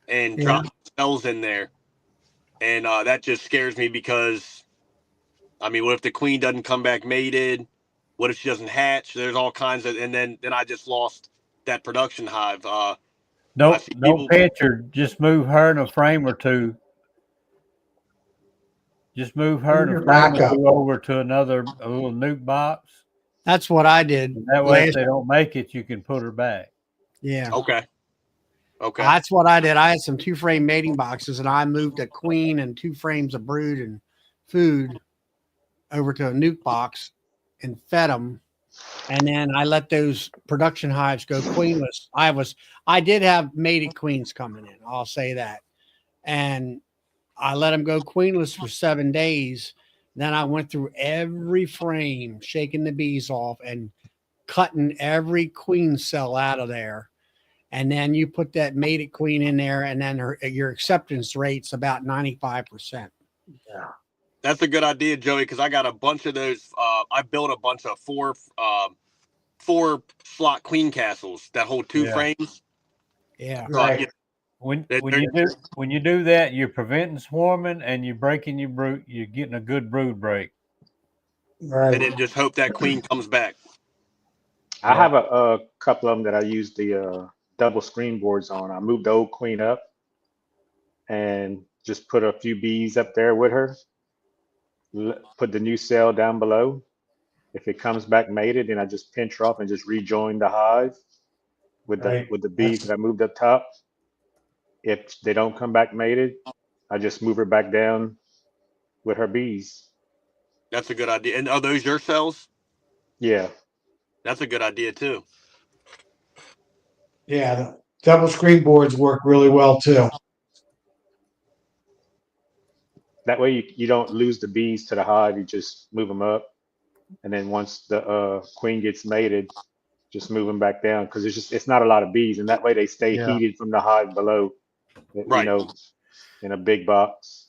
and Yeah. drop cells in there, and that just scares me because I mean, what if the queen doesn't come back mated? What if she doesn't hatch? There's all kinds of, and then I just lost that production hive. I Don't see don't people. pinch her. Just move her in a frame or two. Just move her in a Your frame or backup. two over to a little nuke box. That's what I did And that way, if last. they don't make it, you can put her back. Yeah. Okay. Okay. That's what I did. I had some 2-frame mating boxes and I moved a queen and 2 frames of brood and food over to a nuke box and fed them. And then I let those production hives go queenless. I did have mated queens coming in. I'll say that. And I let them go queenless for 7 days. Then I went through every frame, shaking the bees off and cutting every queen cell out of there. And then you put that mated queen in there, and then your acceptance rate's about 95%. That's a good idea, Joey, because I got a bunch of those. I built a bunch of four slot queen castles that hold 2 Yeah. frames. Yeah. Right. When you do that, you're preventing swarming and you're breaking your brood. You're getting a good brood break. Right. And then just hope that queen comes back. I Yeah. have a couple of them that I use the double screen boards on. I moved the old queen up and just put a few bees up there with her. Put the new cell down below. If it comes back mated, then I just pinch her off and just rejoin the hive with Right. the bees that I moved up top. If they don't come back mated, I just move her back down with her bees. That's a good idea. And are those your cells? Yeah. That's a good idea too. Yeah. The double screen boards work really well too. That way you don't lose the bees to the hive. You just move them up. And then once the queen gets mated, just move them back down because it's not a lot of bees. And that way they stay Yeah. heated from the hive below, Right. in a big box.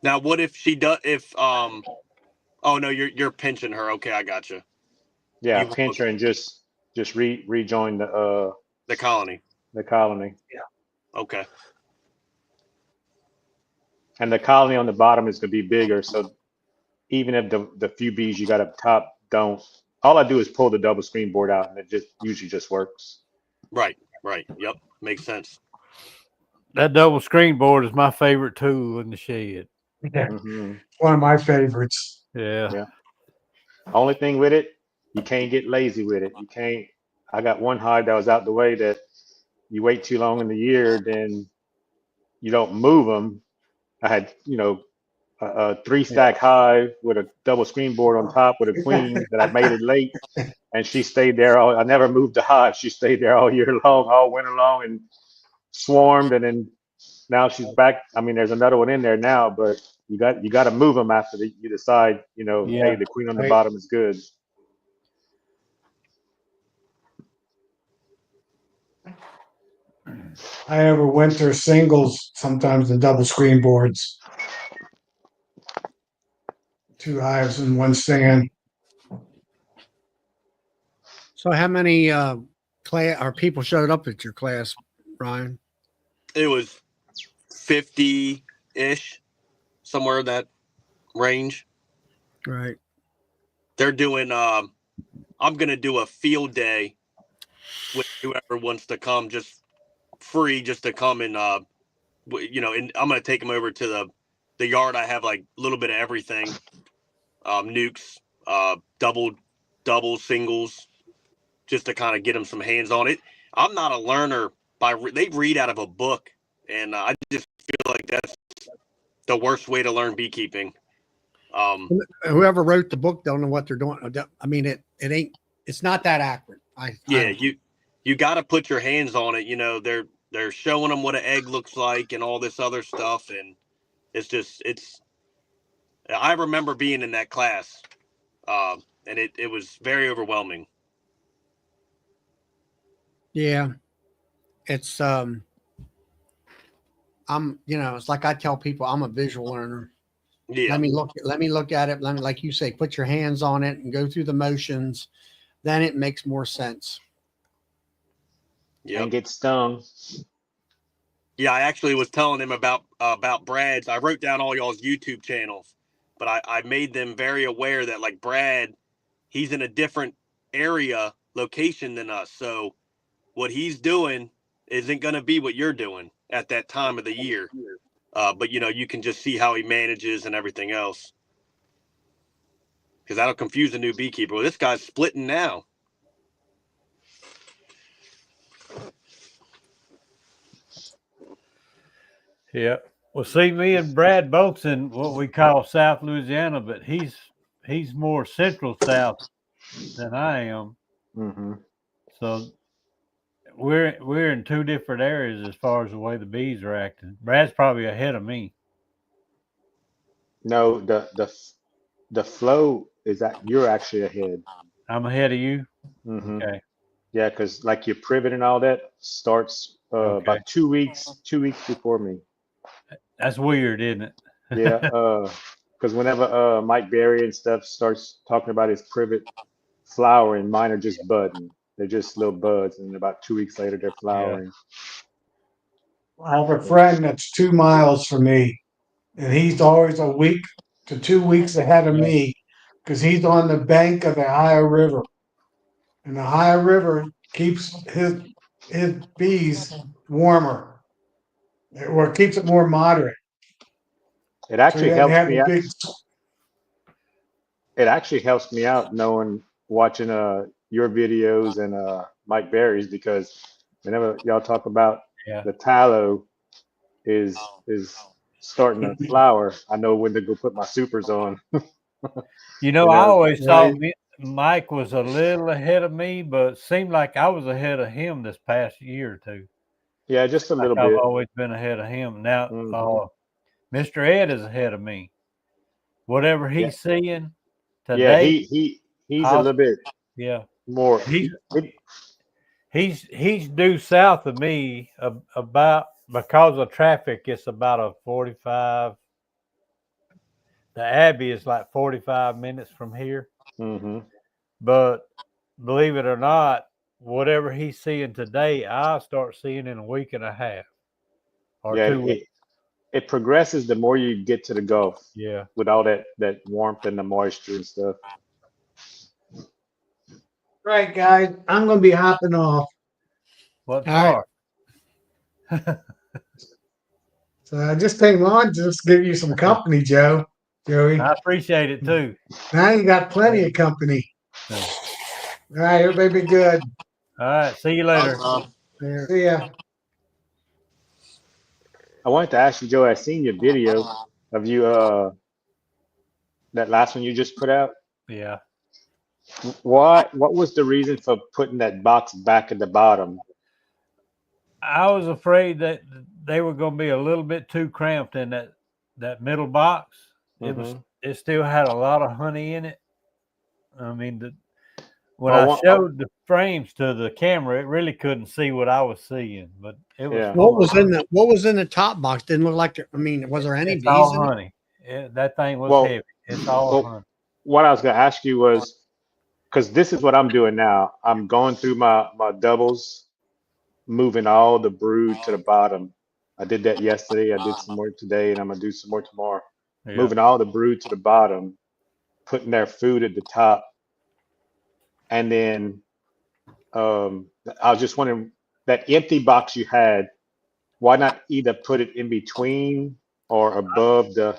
Now, what if she does? If oh no, you're pinching her. Okay, I got you. Yeah, You pinch her and just rejoin the colony. the colony. Okay. And the colony on the bottom is going to be bigger. So even if the few bees you got up top don't, all I do is pull the double screen board out and it just usually just works. Right. Right. Yep. Makes sense. That double screen board is my favorite tool in the shed. Yeah. Hmm. One of my favorites. Yeah. Yeah. Only thing with it, you can't get lazy with it. You can't. I got one hive that was out the way that you wait too long in the year, then you don't move them. I had, a 3-stack hive with a double screen board on top with a queen that I made it late, and she stayed there all. I never moved the hive. She stayed there all year long, all winter long, and swarmed. And then now she's back. I mean, there's another one in there now, but you got to move them after you decide, hey, Yeah. the queen on the Right. bottom is good. I overwinter singles, sometimes the double screen boards. 2 hives in one stand. So how many class or people showed up at your class, Ryan? It was 50-ish, somewhere in that range. Right. They're doing. I'm gonna do a field day with whoever wants to come, just free, just to come and and I'm gonna take them over to the yard. I have like a little bit of everything, nukes, double singles, just to kind of get them some hands on it. I'm not a learner they read out of a book, and I just feel like that's the worst way to learn beekeeping. Whoever wrote the book don't know what they're doing. I mean, it ain't. It's not that accurate. Yeah, you got to put your hands on it. They're showing them what an egg looks like and all this other stuff, and it's. I remember being in that class, and it was very overwhelming. Yeah, it's it's like I tell people, I'm a visual learner. Yeah. Let me look at it. Let me, like you say, put your hands on it and go through the motions. Then it makes more sense. Yep. And get stung. Yeah, I actually was telling him about Brad's. I wrote down all y'all's YouTube channels, but I made them very aware that like Brad, he's in a different area location than us. So what he's doing isn't going to be what you're doing at that time of the year. But you can just see how he manages and everything else. Because that'll confuse a new beekeeper. Well, this guy's splitting now. Yeah. Well, see, me and Brad both in what we call South Louisiana, but he's more central South than I am. Mm-hmm. So we're in two different areas as far as the way the bees are acting. Brad's probably ahead of me. No, the flow is that you're actually ahead. I'm ahead of you. Mm-hmm. Okay. Yeah, because like your privet and all that starts Okay. about 2 weeks before me. That's weird, isn't it? Yeah, because whenever Mike Berry and stuff starts talking about his privet flowering, mine are just budding. They're just little buds, and about 2 weeks later, they're flowering. I have a friend that's 2 miles from me, and he's always a week to 2 weeks ahead of Yeah. me because he's on the bank of the Ohio River, and the Ohio River keeps his bees warmer, or keeps it more moderate, It so he actually doesn't helps have me the out. big. It actually helps me out knowing watching your videos and Mike Berry's, because whenever y'all talk about Yeah. the tallow is starting to flower, I know when to go put my supers on. You know, You I know, always thought Right. Mike was a little ahead of me, but it seemed like I was ahead of him this past year or two. yeah, just a Like little I've bit. always been ahead of him. Now, Hmm. Mr. Ed is ahead of me. Whatever Yeah, he's seeing yeah, today, he's a I'll little bit yeah. more. He's he's due south of me about because of traffic. It's about a 45. The Abbey is like 45 minutes from here. Hmm. But believe it or not, whatever he's seeing today, I'll start seeing in a week and a half or Yeah, 2 weeks. it progresses the more you get to the Gulf Yeah. with all that warmth and the moisture and stuff. Right, guys, I'm going to be hopping off. What All right. for? So I just came on to just give you some company, Joey. I appreciate it too. Now you got plenty of company. Yeah. All right, everybody be good. All right. See you later. See ya. I wanted to ask you, Joe, I seen your video of you that last one you just put out. Yeah. What was the reason for putting that box back at the bottom? I was afraid that they were going to be a little bit too cramped in that middle box. Hmm. It still had a lot of honey in it. I mean, when Well, I showed the frames to the camera, it really couldn't see what I was seeing, but it was yeah. full of honey. What was in the top box? Didn't look like I mean, was there any It's bees all in it? honey. That thing was Well, heavy. It's all well, honey. what I was gonna ask you was, because this is what I'm doing now. I'm going through my doubles, moving all the brood to the bottom. I did that yesterday. I did some more today, and I'm gonna do some more tomorrow. Yeah. Moving all the brood to the bottom, putting their food at the top, and then I was just wondering that empty box you had. Why not either put it in between or above the?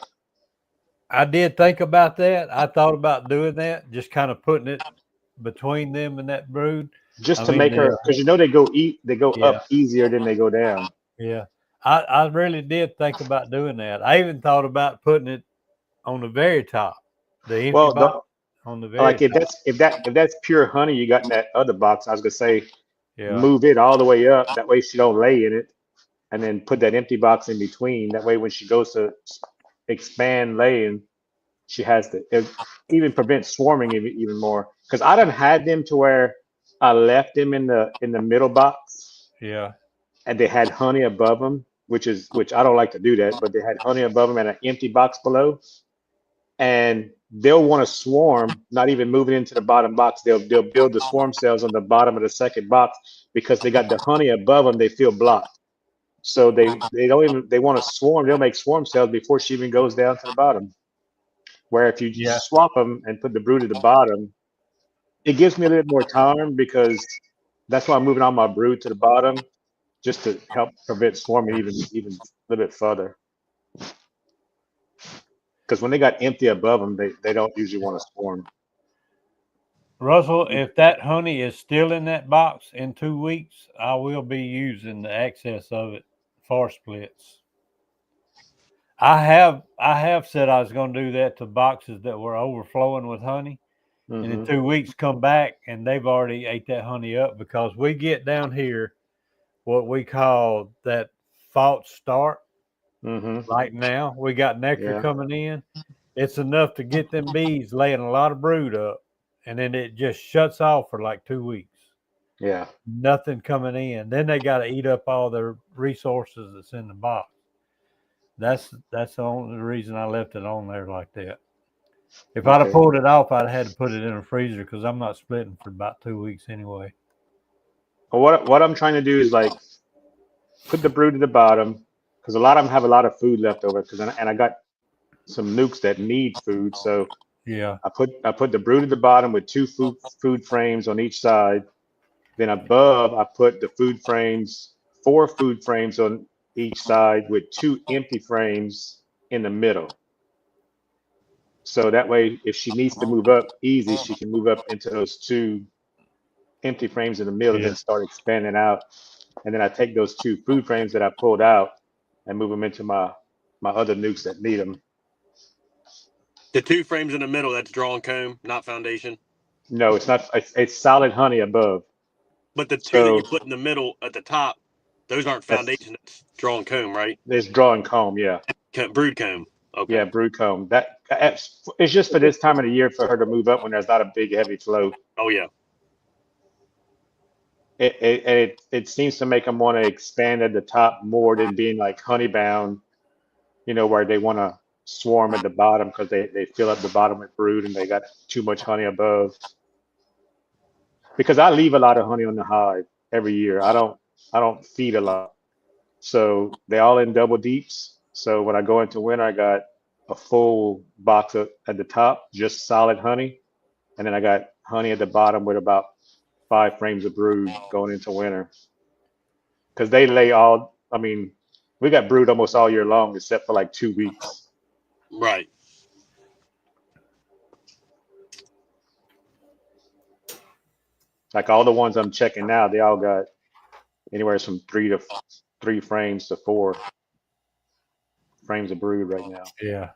I did think about that. I thought about doing that, just kind of putting it between them and that brood. Just I to mean, make her, because they go yeah, up easier than they go down. yeah. I really did think about doing that. I even thought about putting it on the very top, the empty Well, box on the very like top. if that's pure honey you got in that other box, I was gonna say Yeah, move it all the way up. That way she don't lay in it, and then put that empty box in between. That way when she goes to expand laying, she has to. It even prevents swarming even more. Because I done had them to where I left them in the middle box, yeah, and they had honey above them, which I don't like to do that, but they had honey above them and an empty box below. And they'll want to swarm, not even moving into the bottom box. They'll build the swarm cells on the bottom of the second box because they got the honey above them. They feel blocked, so they don't even they want to swarm. They'll make swarm cells before she even goes down to the bottom. Where if you Yeah. swap them and put the brood at the bottom, it gives me a little bit more time because that's why I'm moving all my brood to the bottom just to help prevent swarming even a little bit further. Because when they got empty above them, they don't usually want to swarm. Russell, if that honey is still in that box in 2 weeks, I will be using the excess of it for splits. I have said I was going to do that to boxes that were overflowing with honey, and in 2 weeks come back and they've already ate that honey up because we get down here what we call that false start. Right now, we got nectar Yeah. coming in. It's enough to get them bees laying a lot of brood up, and then it just shuts off for like 2 weeks. Yeah. Nothing coming in. Then they got to eat up all their resources that's in the box. That's the only reason I left it on there like that. If I'd have Okay. pulled it off, I'd have had to put it in a freezer because I'm not splitting for about 2 weeks anyway. Well, what I'm trying to do is like put the brood at the bottom because a lot of them have a lot of food left over because and I got some nukes that need food, so Yeah. I put the brood at the bottom with two food frames on each side. Then above I put the food frames, 4 food frames on each side with 2 empty frames in the middle. So that way, if she needs to move up easy, she can move up into those 2 empty frames in the middle, Yeah. then start expanding out. And then I take those 2 food frames that I pulled out and move them into my other nukes that need them. The 2 frames in the middle, that's drawn comb, not foundation. No, it's not. It's solid honey above. But the 2 that you So put in the middle at the top, those aren't that's foundation. That's drawn comb, right? it's drawing comb. Yeah, Brood comb. Okay. yeah, brood comb. It's just for this time of the year for her to move up when there's not a big heavy flow. Oh yeah. It seems to make them want to expand at the top more than being like honey bound. Where they want to swarm at the bottom because they fill up the bottom with brood and they got too much honey above. Because I leave a lot of honey on the hive every year. I don't feed a lot. So they all in double deeps. So when I go into winter, I got a full box at the top, just solid honey. And then I got honey at the bottom with about 5 frames of brood going into winter. Because they lay we got brood almost all year long except for like 2 weeks. Right. Like all the ones I'm checking now, they all got anywhere from 3 frames to 4 frames of brood right now. Yeah.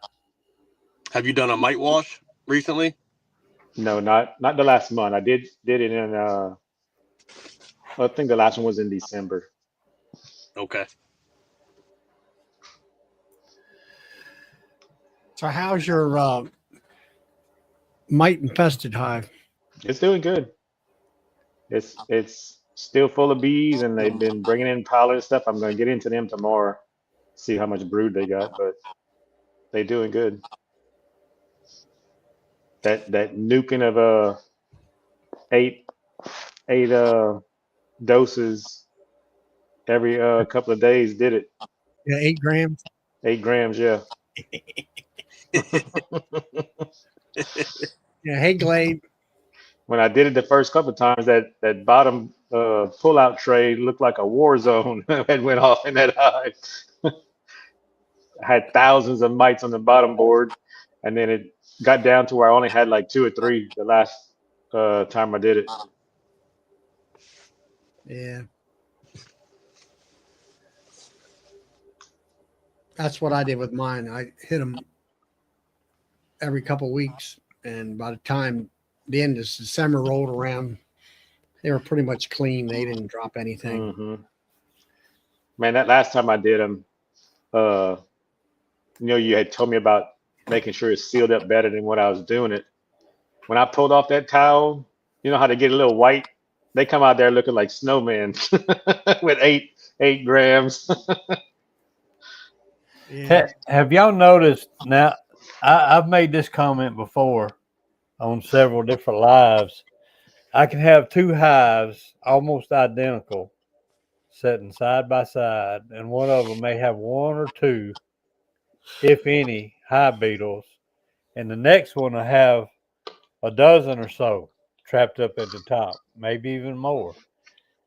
Have you done a mite wash recently? No, not the last month. I did it in I think the last one was in December. Okay. So how's your mite infested hive? It's doing good. It's still full of bees, and they've been bringing in pollen and stuff. I'm going to get into them tomorrow, see how much brood they got, but they're doing good. That nuking of eight doses every couple of days did it. Yeah, 8 grams. 8 grams, yeah. Yeah, hey Glade. When I did it the first couple of times, that bottom pull-out tray looked like a war zone that went off in that hive. I had thousands of mites on the bottom board, and then it got down to where I only had like 2 or 3 the last time I did it. Yeah. That's what I did with mine. I hit them every couple of weeks, and by the time the end of December rolled around, they were pretty much clean. They didn't drop anything. Mm-hmm. Man, that last time I did them, you had told me about making sure it's sealed up better than what I was doing it. When I pulled off that towel, you know how to get a little white? They come out there looking like snowmen with 8 grams. Yeah. Have y'all noticed now? I've made this comment before on several different lives. I can have two hives almost identical sitting side by side, and one of them may have one or two, if any, hive beetles, and the next one will have a dozen or so trapped up at the top, maybe even more.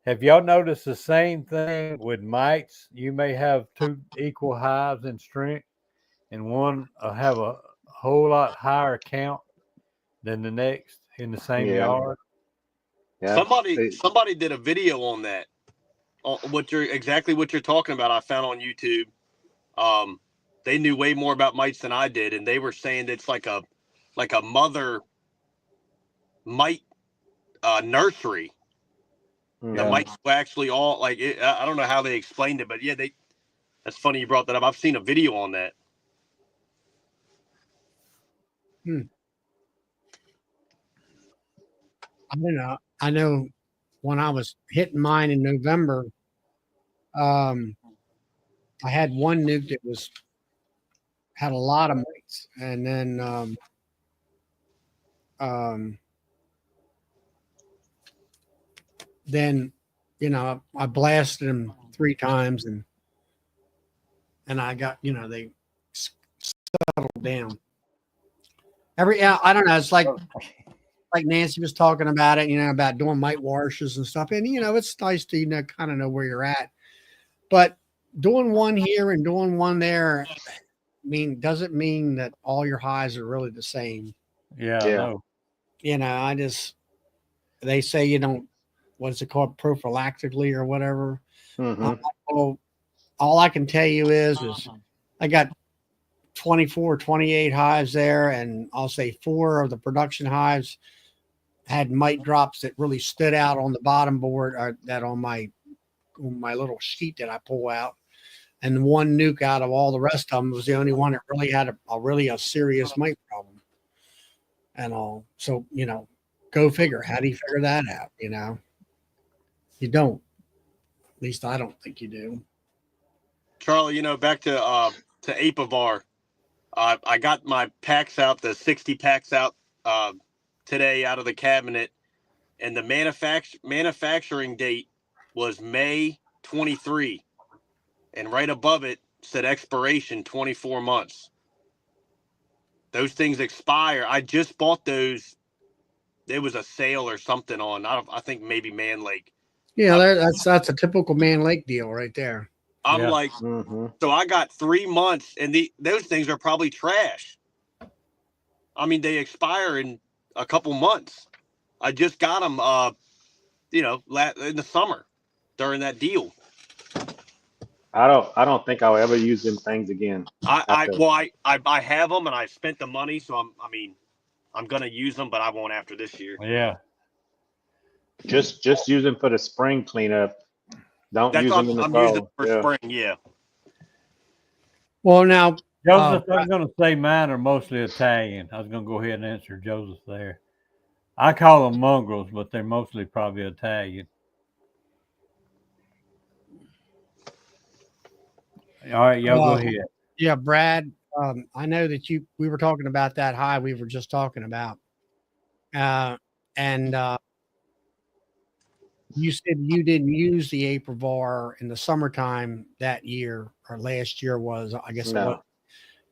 Have y'all noticed the same thing with mites? You may have two equal hives in strength, and one will have a whole lot higher count than the next in the same Yeah. yard. Yeah. Somebody did a video on that. On exactly what you're talking about. I found on YouTube. Um, they knew way more about mites than I did, and they were saying it's like a mother mite nursery. The Mhm. mites were actually all like it, I don't know how they explained it, but yeah, they. That's funny you brought that up. I've seen a video on that. Hmm. I don't know. I know when I was hitting mine in November, um, I had one nuke that was had a lot of mites, and then um, then I blasted them 3 times, and I got they settled down. I don't know. It's like Nancy was talking about it, about doing mite washes and stuff, and it's nice to kind of know where you're at, but doing one here and doing one there, doesn't mean that all your highs are really the same. Yeah, I Yeah. know. I just they say you don't what's it called prophylactically or whatever. Uh, Mhm. well, all I can tell you is I got 24, 28 hives there, and I'll say 4 of the production hives had mite drops that really stood out on the bottom board, or that on my little sheet that I pull out. And the one nuke out of all the rest of them was the only one that really had a serious mite problem. And all, so go figure. How do you figure that out? You don't. At least I don't think you do. Charlie, back to Apivar. I got my packs out, the 60 packs out uh, today out of the cabinet, and the manufacturing date was May 23, and right above it said expiration 24 months. Those things expire. I just bought those. There was a sale or something on. I think maybe Man Lake. Yeah, Uh, that's a typical Man Lake deal right there. I'm Yeah. like, Mhm. so I got 3 months, and those things are probably trash. I mean, they expire in a couple months. I just got them, in the summer during that deal. I don't think I'll ever use them things again after. I have them and I spent the money, so I'm gonna use them, but I won't after this year. Yeah. Just use them for the spring cleanup. Don't That's use them in the I'm using fall. it for Yeah. spring. Yeah, Well, now, Joseph, I'm going to say mine are mostly Italian. I was going to go ahead and answer Joseph there. I call them mongrels, but they're mostly probably Italian. All right, y'all go ahead. yeah, Brad, I know that we were talking about that high we were just talking about. And you said you didn't use the Aprivar in the summertime that year, or last year was, I guess it was.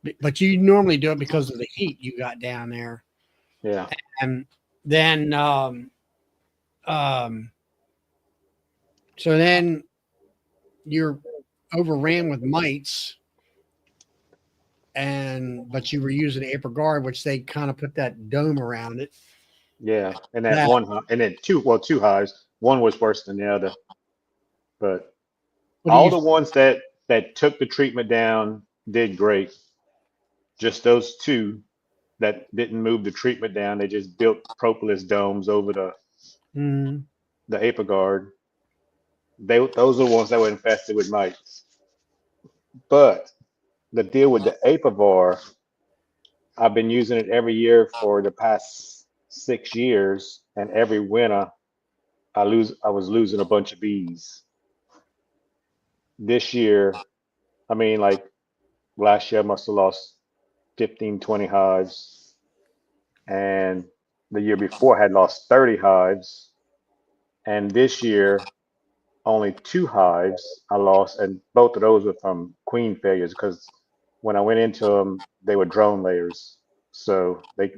No. But you normally do it because of the heat you got down there. Yeah. And then, um, so then you're overran with mites, but you were using ApriGuard, which they kind of put that dome around it. Yeah. And that That one, and then two hives. One was worse than the other, but what do all you? the ones that took the treatment down did great. Just those two that didn't move the treatment down, they just built propolis domes over Mm, the Apiguard. Those are the ones that were infested with mites. But the deal with the Apivar, I've been using it every year for the past 6 years, and every winter I was losing a bunch of bees. This year, I mean, like Last year I must have lost 15, 20 hives. And the year before I had lost 30 hives. And this year, only 2 hives I lost. And both of those were from queen failures because when I went into them, they were drone layers. So they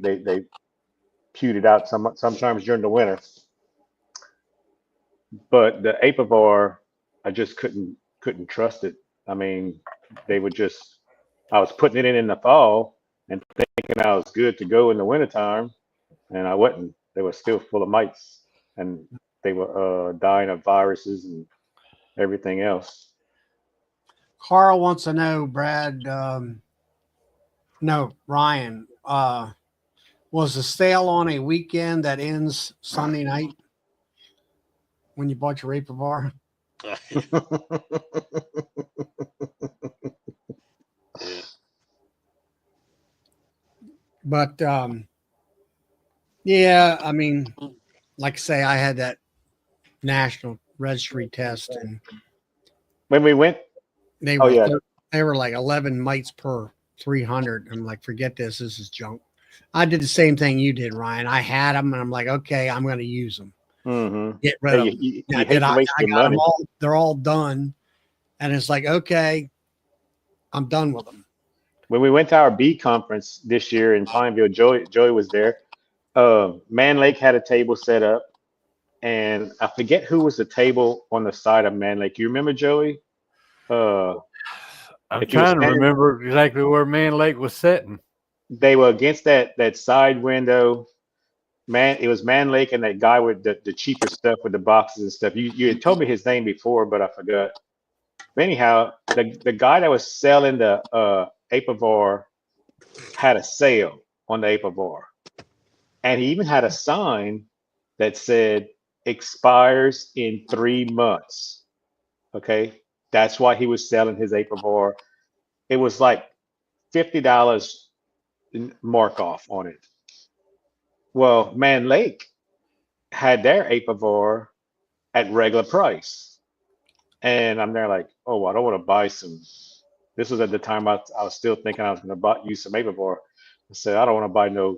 pewed it out sometimes during the winter. But the Apivar, I just couldn't trust it. I mean, they would just I was putting it in the fall and thinking I was good to go in the wintertime, and I wasn't. They were still full of mites, and they were dying of viruses and everything else. Carl wants to know, Brad. No, Ryan. Was the sale on a weekend that ends Sunday night when you bought your Apivar? Yeah. But yeah, I mean, like I say, I had that national registry test, and When we went, they oh were yeah, they were like 11 mites per 300. I'm like, forget this. This is junk. I did the same thing you did, Ryan. I had them, and I'm like, okay, I'm going to use them. Get rid yeah, of them. Yeah, I you did. hate to waste I your got them money. all. They're all done, and it's like, okay, I'm done with them. When we went to our bee conference this year in Pineville, Joey was there. Man Lake had a table set up, and I forget who was the table on the side of Man Lake. You remember Joey? Uh, I'm if you were trying to standing, remember exactly where Man Lake was sitting. they were against that side window. Man, it was Man Lake and that guy with the cheaper stuff with the boxes and stuff. You had told me his name before, but I forgot. But anyhow, the guy that was selling the Apivar had a sale on the Apivar, and he even had a sign that said expires in 3 months. Okay, that's why he was selling his Apivar. It was like $50 mark off on it. Well, Man Lake had their Apivar at regular price. And I'm there like, oh, I don't want to buy some. This was at the time I was still thinking I was going to use some Apivar. I said, I don't want to buy no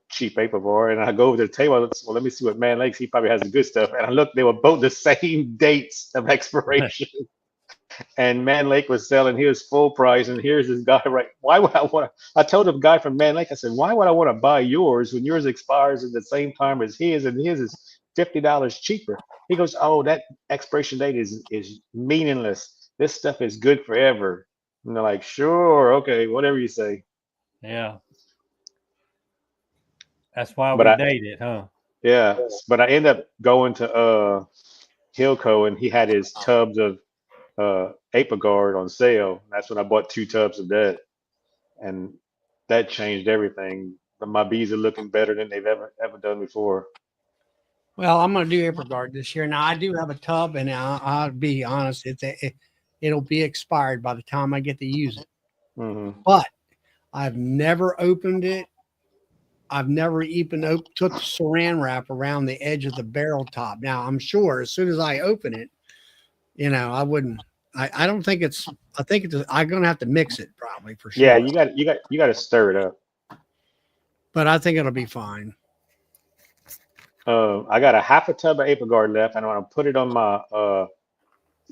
cheap Apivar. And I go over to the table. Well, let me see what Man Lakes. He probably has the good stuff. And I looked, they were both the same dates of expiration. And Man Lake was selling his full price. And here's this guy, right? Why would I want to? I told the guy from Man Lake, I said, why would I want to buy yours when yours expires at the same time as his and his is $50 cheaper? He goes, oh, that expiration date is meaningless. This stuff is good forever. And they're like, sure, okay, whatever you say. Yeah, that's why But we I, dated, huh? yeah, but I ended up going to Hilco and he had his tubs of Apagard on sale. That's when I bought 2 tubs of that. And that changed everything. But my bees are looking better than they've ever done before. Well, I'm going to do Apricard this year. Now, I do have a tub, and I'll be honest, it'll be expired by the time I get to use it. Hmm. But I've never opened it. I've never even took the saran wrap around the edge of the barrel top. Now, I'm sure as soon as I open it, I wouldn't. I don't think it's. I think it's. I'm going to have to mix it probably for Yeah, sure. you got to stir it up. But I think it'll be fine. I got a half a tub of Apagard left, and I'm gonna put it on my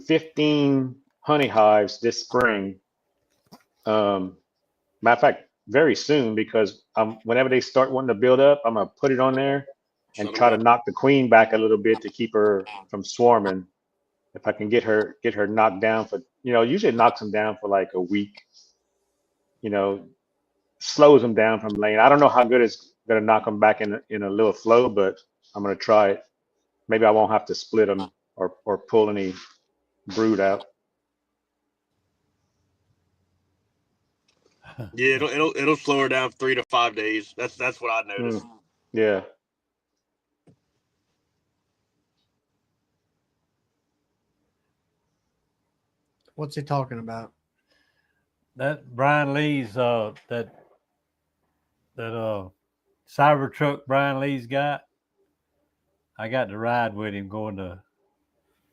15 honey hives this spring. Matter of fact, very soon because whenever they start wanting to build up, I'm gonna put it on there and Shut them try to down. knock the queen back a little bit to keep her from swarming. If I can get her knocked down for, usually it knocks them down for like a week, you know, slows them down from laying. I don't know how good it's gonna knock them back in a little flow, but I'm gonna try it. Maybe I won't have to split them or pull any brood out. Yeah, it'll slow her down 3 to 5 days. That's what I Mm, noticed. yeah. What's he talking about? That Brian Lee's that cyber truck Brian Lee's got. I got to ride with him going to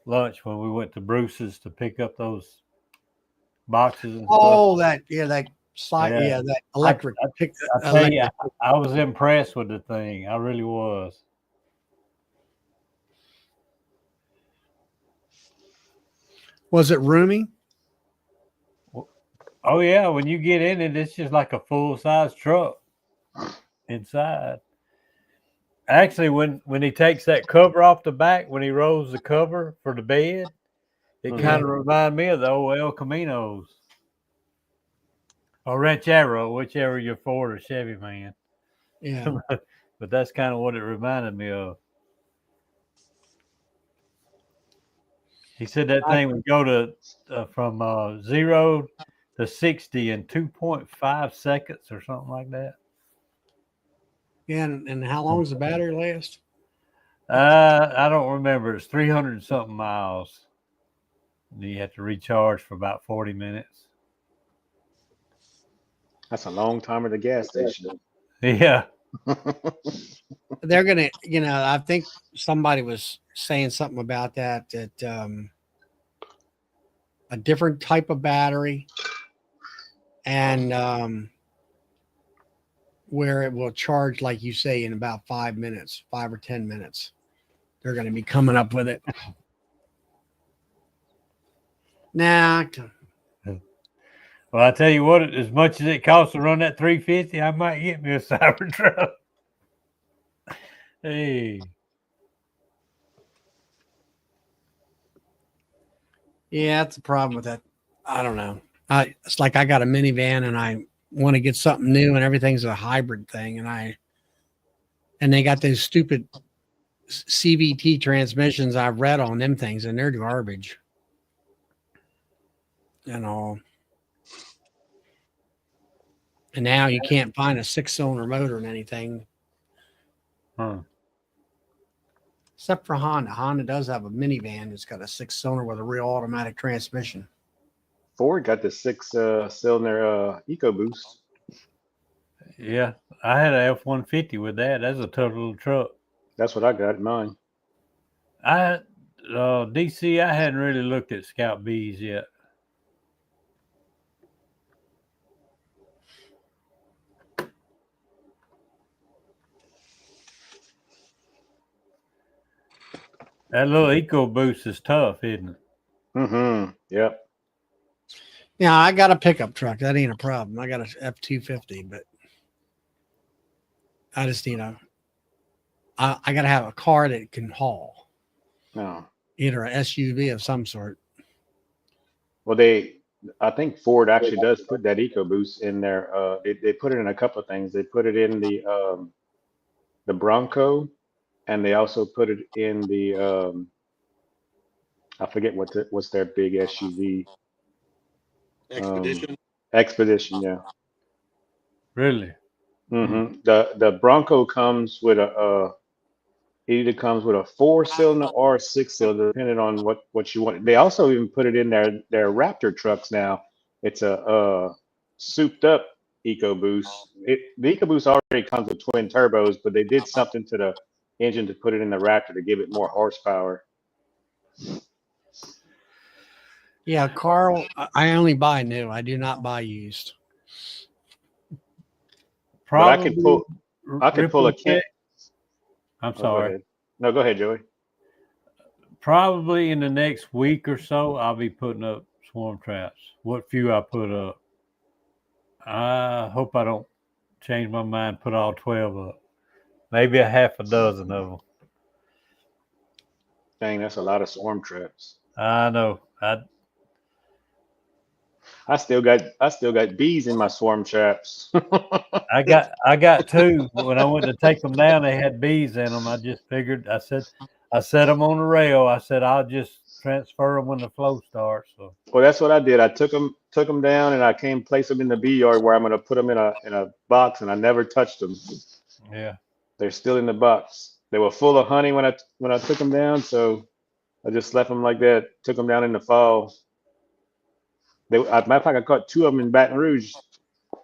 lunch when we went to Bruce's to pick up those boxes and stuff. Oh, that slide, Yeah. that electric. I tell you, I was impressed with the thing. I really was. Was it roomy? Oh yeah, when you get in it, it's just like a full size truck inside. Actually, when he takes that cover off the back, when he rolls the cover for the bed, it kind of reminds me of the old El Caminos or Ranchero, whichever you're Ford or Chevy man. Yeah. But that's kind of what it reminded me of. He said that thing would go to from 0 to 60 in 2.5 seconds or something like that. Yeah, and how long does the battery last? I don't remember. It's 300 something miles. You have to recharge for about 40 minutes. That's a long time at the gas station. Yeah. They're gonna, I think somebody was saying something about that a different type of battery and where it will charge, like you say, in about 5 minutes, 5 or 10 minutes. They're going to be coming up with it. Nah. Well, I tell you what, as much as it costs to run that 350, I might get me a Cybertruck. Hey. Yeah, that's the problem with that. I don't know. It's like I got a minivan and I want to get something new and everything's a hybrid thing. And they got those stupid CVT transmissions I've read on them things and they're garbage. And all. And now you can't find a 6-cylinder motor in anything. Huh. Except for Honda. Honda does have a minivan that's got a 6-cylinder with a real automatic transmission. Ford got the 6-cylinder EcoBoost. Yeah, I had a F-150 with that. That's a tough little truck. That's what I got in mine. DC, I hadn't really looked at Scout Bs yet. That little EcoBoost is tough, isn't it? Mm-hmm. Yep. Yeah, I got a pickup truck. That ain't a problem. I got a F-250, but I just I got to have a car that can haul. No. Either an SUV of some sort. Well, I think Ford actually does put that EcoBoost in there. They put it in a couple of things. They put it in the Bronco, and they also put it in the I forget what's their big SUV. Expedition. Expedition, yeah. Really? Mm-hmm. The Bronco comes with it either comes with a 4-cylinder or a 6-cylinder, depending on what you want. They also even put it in their Raptor trucks now. It's a souped up EcoBoost. The EcoBoost already comes with twin turbos, but they did something to the engine to put it in the Raptor to give it more horsepower. Yeah, Carl, I only buy new. I do not buy used. But I Probably. could pull a Kent. I'm Oh, sorry. go ahead. No, go ahead, Joey. Probably in the next week or so, I'll be putting up swarm traps. What few I put up. I hope I don't change my mind, put all 12 up. Maybe a half a dozen of them. Dang, that's a lot of swarm traps. I know. I still got bees in my swarm traps. I got two. When I went to take them down, they had bees in them. I just figured. I set them on the rail. I said I'll just transfer them when the flow starts. So. Well, that's what I did. I took them down, and I came place them in the bee yard where I'm going to put them in a box, and I never touched them. Yeah. They're still in the box. They were full of honey when I took them down, so I just left them like that. Took them down in the fall. Matter of fact, I caught 2 of them in Baton Rouge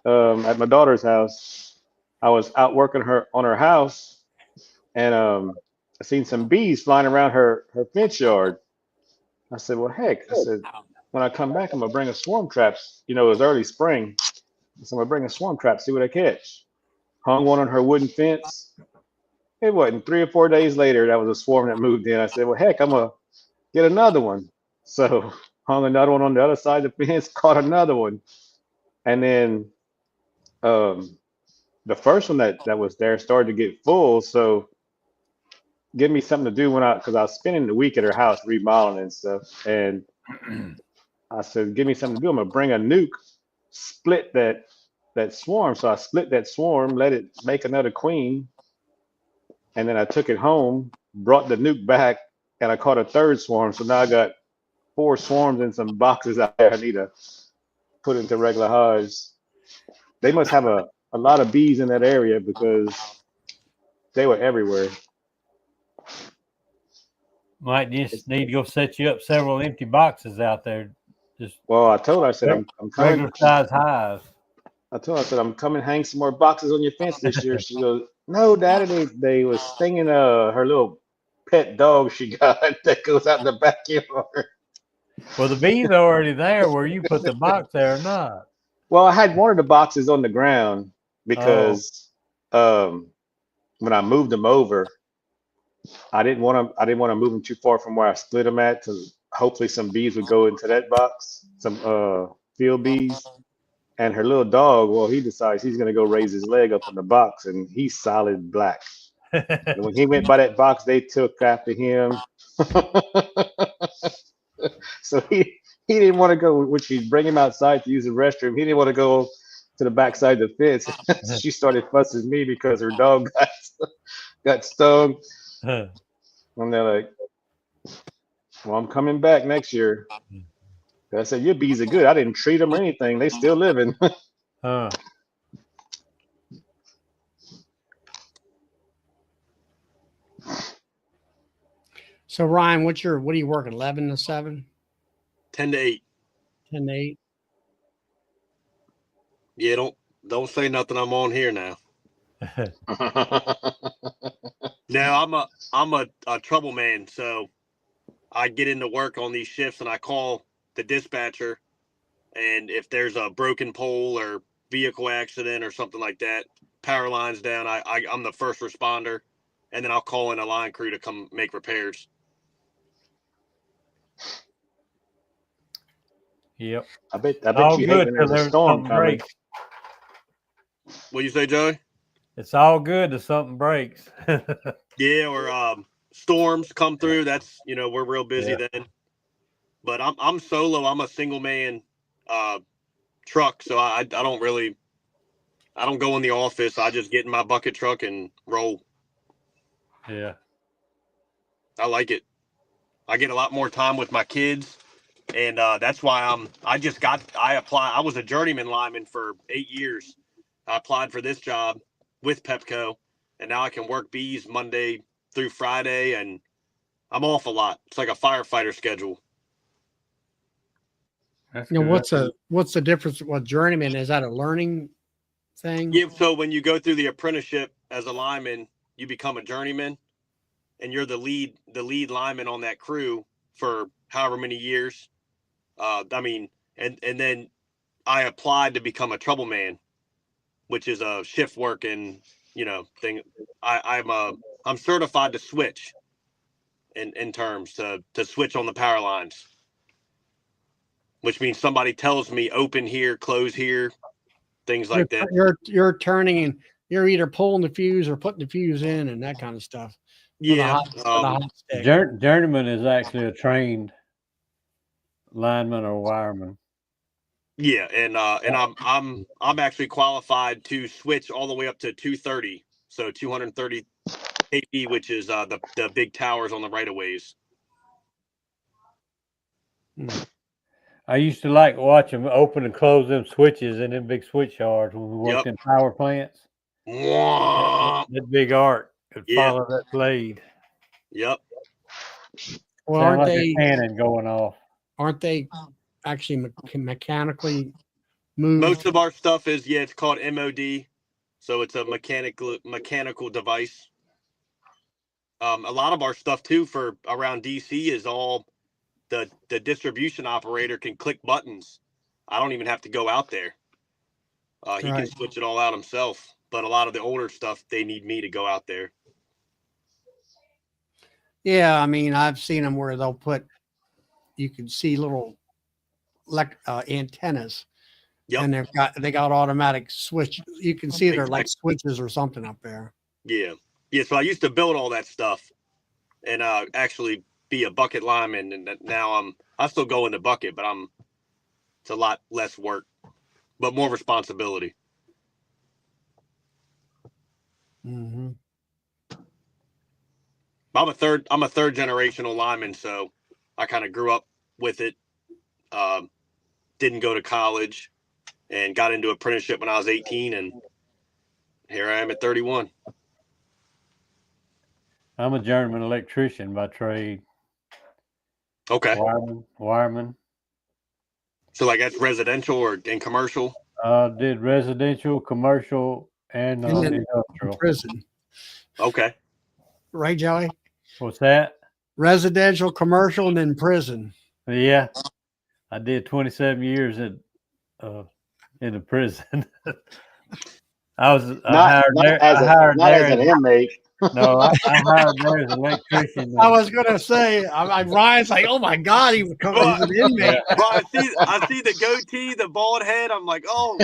at my daughter's house. I was out working on her house, and I seen some bees flying around her fence yard. I said, "Well, heck," I said, when I come back, I'm gonna bring a swarm traps. You know, it was early spring, so I'm gonna bring a swarm trap, see what I catch. Hung one on her wooden fence. It wasn't 3 or 4 days later that was a swarm that moved in. I said, well, heck, I'm gonna get another one. So hung another one on the other side of the fence, caught another one, and then um, the first one that was there started to get full. So give me something to do because I was spending the week at her house remodeling and stuff, and I said, give me something to do. I'm gonna bring a nuke, split that swarm. So I split that swarm, let it make another queen, and then I took it home, brought the nuke back, and I caught a third swarm. So now I got 4 swarms in some boxes out there. I need to put into regular hives. They must have a lot of bees in that area because they were everywhere. Might just need to go set you up several empty boxes out there. Just Well, I told her, I said, I'm coming. regular size hives. I told her, I said, I'm coming hang some more boxes on your fence this year. She goes, no, Daddy, they was stinging her little pet dog she got that goes out in the backyard. Well, the bees are already there where you put the box there or not. Well, I had one of the boxes on the ground Oh, because when I moved them over, I didn't want to move them too far from where I split them at to hopefully some bees would go into that box, some field bees. And her little dog, well, he decides he's gonna go raise his leg up in the box, and he's solid black. And when he went by that box, they took after him. So he didn't want to go when she bring him outside to use the restroom. He didn't want to go to the backside of the fence. So she started fussing me because her dog got stung. And they're like, "Well, I'm coming back next year." And I said, "Your bees are good. I didn't treat them or anything. They still living." huh. So Ryan, what are you working? 11 to 7, 10 to 8. 10 to 8? Yeah, don't say nothing. I'm on here now. Now I'm a trouble man, so I get into work on these shifts and I call the dispatcher, and if there's a broken pole or vehicle accident or something like that, power lines down, I'm the first responder, and then I'll call in a line crew to come make repairs. Yep. I bet All you hate good when till there's a there's storm something coming. breaks. What you say, Joey? It's all good till something breaks. Yeah, or storms come through. That's we're real busy then. But I'm solo. I'm a single man truck, so I don't go in the office. I just get in my bucket truck and roll. Yeah. I like it. I get a lot more time with my kids, and that's why I was a journeyman lineman for 8 years. I applied for this job with Pepco, and now I can work bees Monday through Friday, and I'm off a lot. It's like a firefighter schedule. That's You know, good. what's the difference? What journeyman is that a learning thing? Yeah, so when you go through the apprenticeship as a lineman, you become a journeyman, and you're the lead lineman on that crew for however many years. And then I applied to become a trouble man, which is a shift work and thing. I'm certified to switch in terms to switch on the power lines, which means somebody tells me open here, close here, things like that. You're turning and you're either pulling the fuse or putting the fuse in and that kind of stuff. Yeah. Journeyman is actually a trained lineman or wireman. Yeah, and I'm actually qualified to switch all the way up to 230, so 230 kV, which is the big towers on the right of ways. I used to like watch them open and close them switches in them big switch yards when we worked in power plants. That big arc could follow that blade. Yep. Well, Sound like a cannon going off. Aren't they actually mechanically moved? Most of our stuff is it's called MOD, so it's a mechanical device. A lot of our stuff too for around DC is all the distribution operator can click buttons. I don't even have to go out there. He can switch it all out himself. But a lot of the older stuff, they need me to go out there. Yeah, I mean, I've seen them where they'll put, you can see little antennas, Yep. and they got automatic switch. You can see they're like switches or something up there. Yeah. So I used to build all that stuff and actually be a bucket lineman, and now I still go in the bucket, but it's a lot less work, but more responsibility. Mm-hmm. I'm a third generational lineman, so I kind of grew up with it. Didn't go to college and got into apprenticeship when I was 18, and here I am at 31. I'm a journeyman electrician by trade. Okay. Wireman. So like that's residential or in commercial? Did residential, commercial, and industrial. Prison. Okay. Right, Joey? What's that? Residential, commercial, and then prison. Yeah. I did 27 years in the prison. I hired as an inmate. No, I hired there as an electrician. I was gonna say, Ryan's like, oh my God, he's an inmate. Well, I see the goatee, the bald head. I'm like, oh.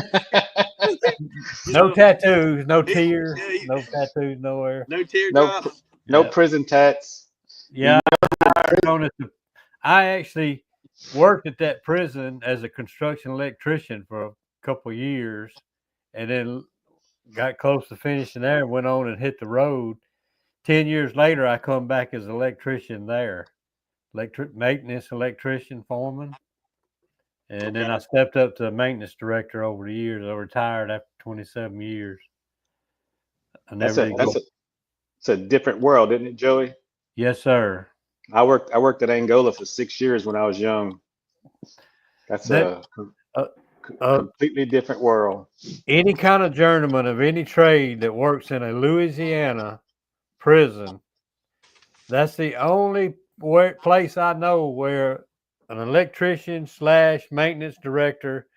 No tattoos, no tears, no tattoos nowhere. No teardrops. No prison tats. Yeah, I actually worked at that prison as a construction electrician for a couple of years, and then got close to finishing there and went on and hit the road. 10 years later, I come back as an electrician there, maintenance electrician foreman. And then I stepped up to maintenance director over the years. I retired after 27 years. It's a different world, isn't it, Joey? Yes, sir. I worked at Angola for 6 years when I was young. That's a completely different world. Any kind of journeyman of any trade that works in a Louisiana prison, that's the only place I know where an electrician / maintenance director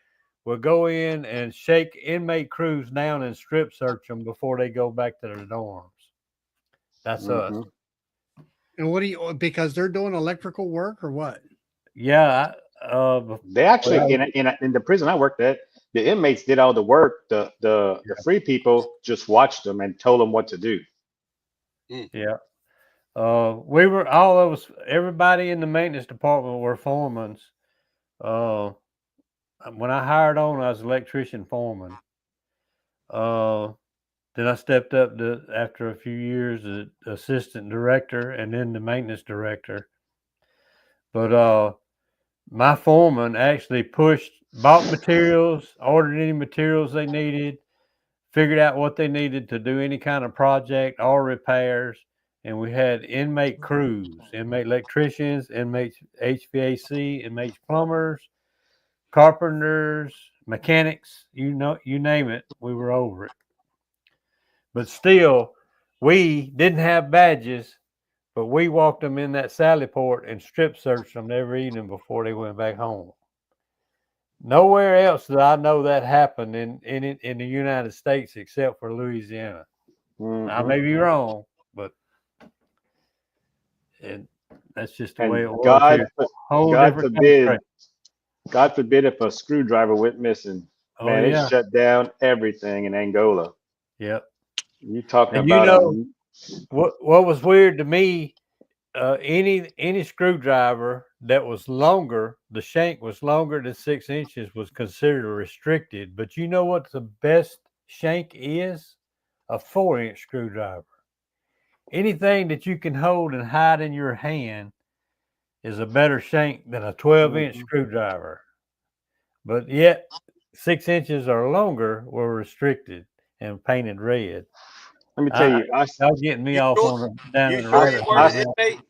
will go in and shake inmate crews down and strip search them before they go back to their dorms. That's us. And because they're doing electrical work or what? Yeah. They actually, in the prison I worked at, the inmates did all the work. The free people just watched them and told them what to do. Yeah. We were everybody in the maintenance department were foremen. When I hired on, I was electrician foreman. Then I stepped up after a few years, the assistant director and then the maintenance director. But my foreman actually bought materials, ordered any materials they needed, figured out what they needed to do any kind of project or repairs. And we had inmate crews, inmate electricians, inmate HVAC, inmate plumbers, carpenters, mechanics, you name it, we were over it. But still, we didn't have badges, but we walked them in that Sally Port and strip searched them every evening before they went back home. Nowhere else that I know that happened in the United States except for Louisiana. I may be wrong, but that's just the way it was. God forbid if a screwdriver went missing. Man, it shut down everything in Angola. Yep. You talking about what was weird to me? Any screwdriver that was longer, the shank was longer than 6 inches, was considered restricted. But you know what the best shank is? A 4-inch screwdriver. Anything that you can hold and hide in your hand is a better shank than a 12-inch screwdriver. But yet 6 inches or longer were restricted and painted red. Let me tell you, y'all getting me off on down in the road. You weren't an inmate?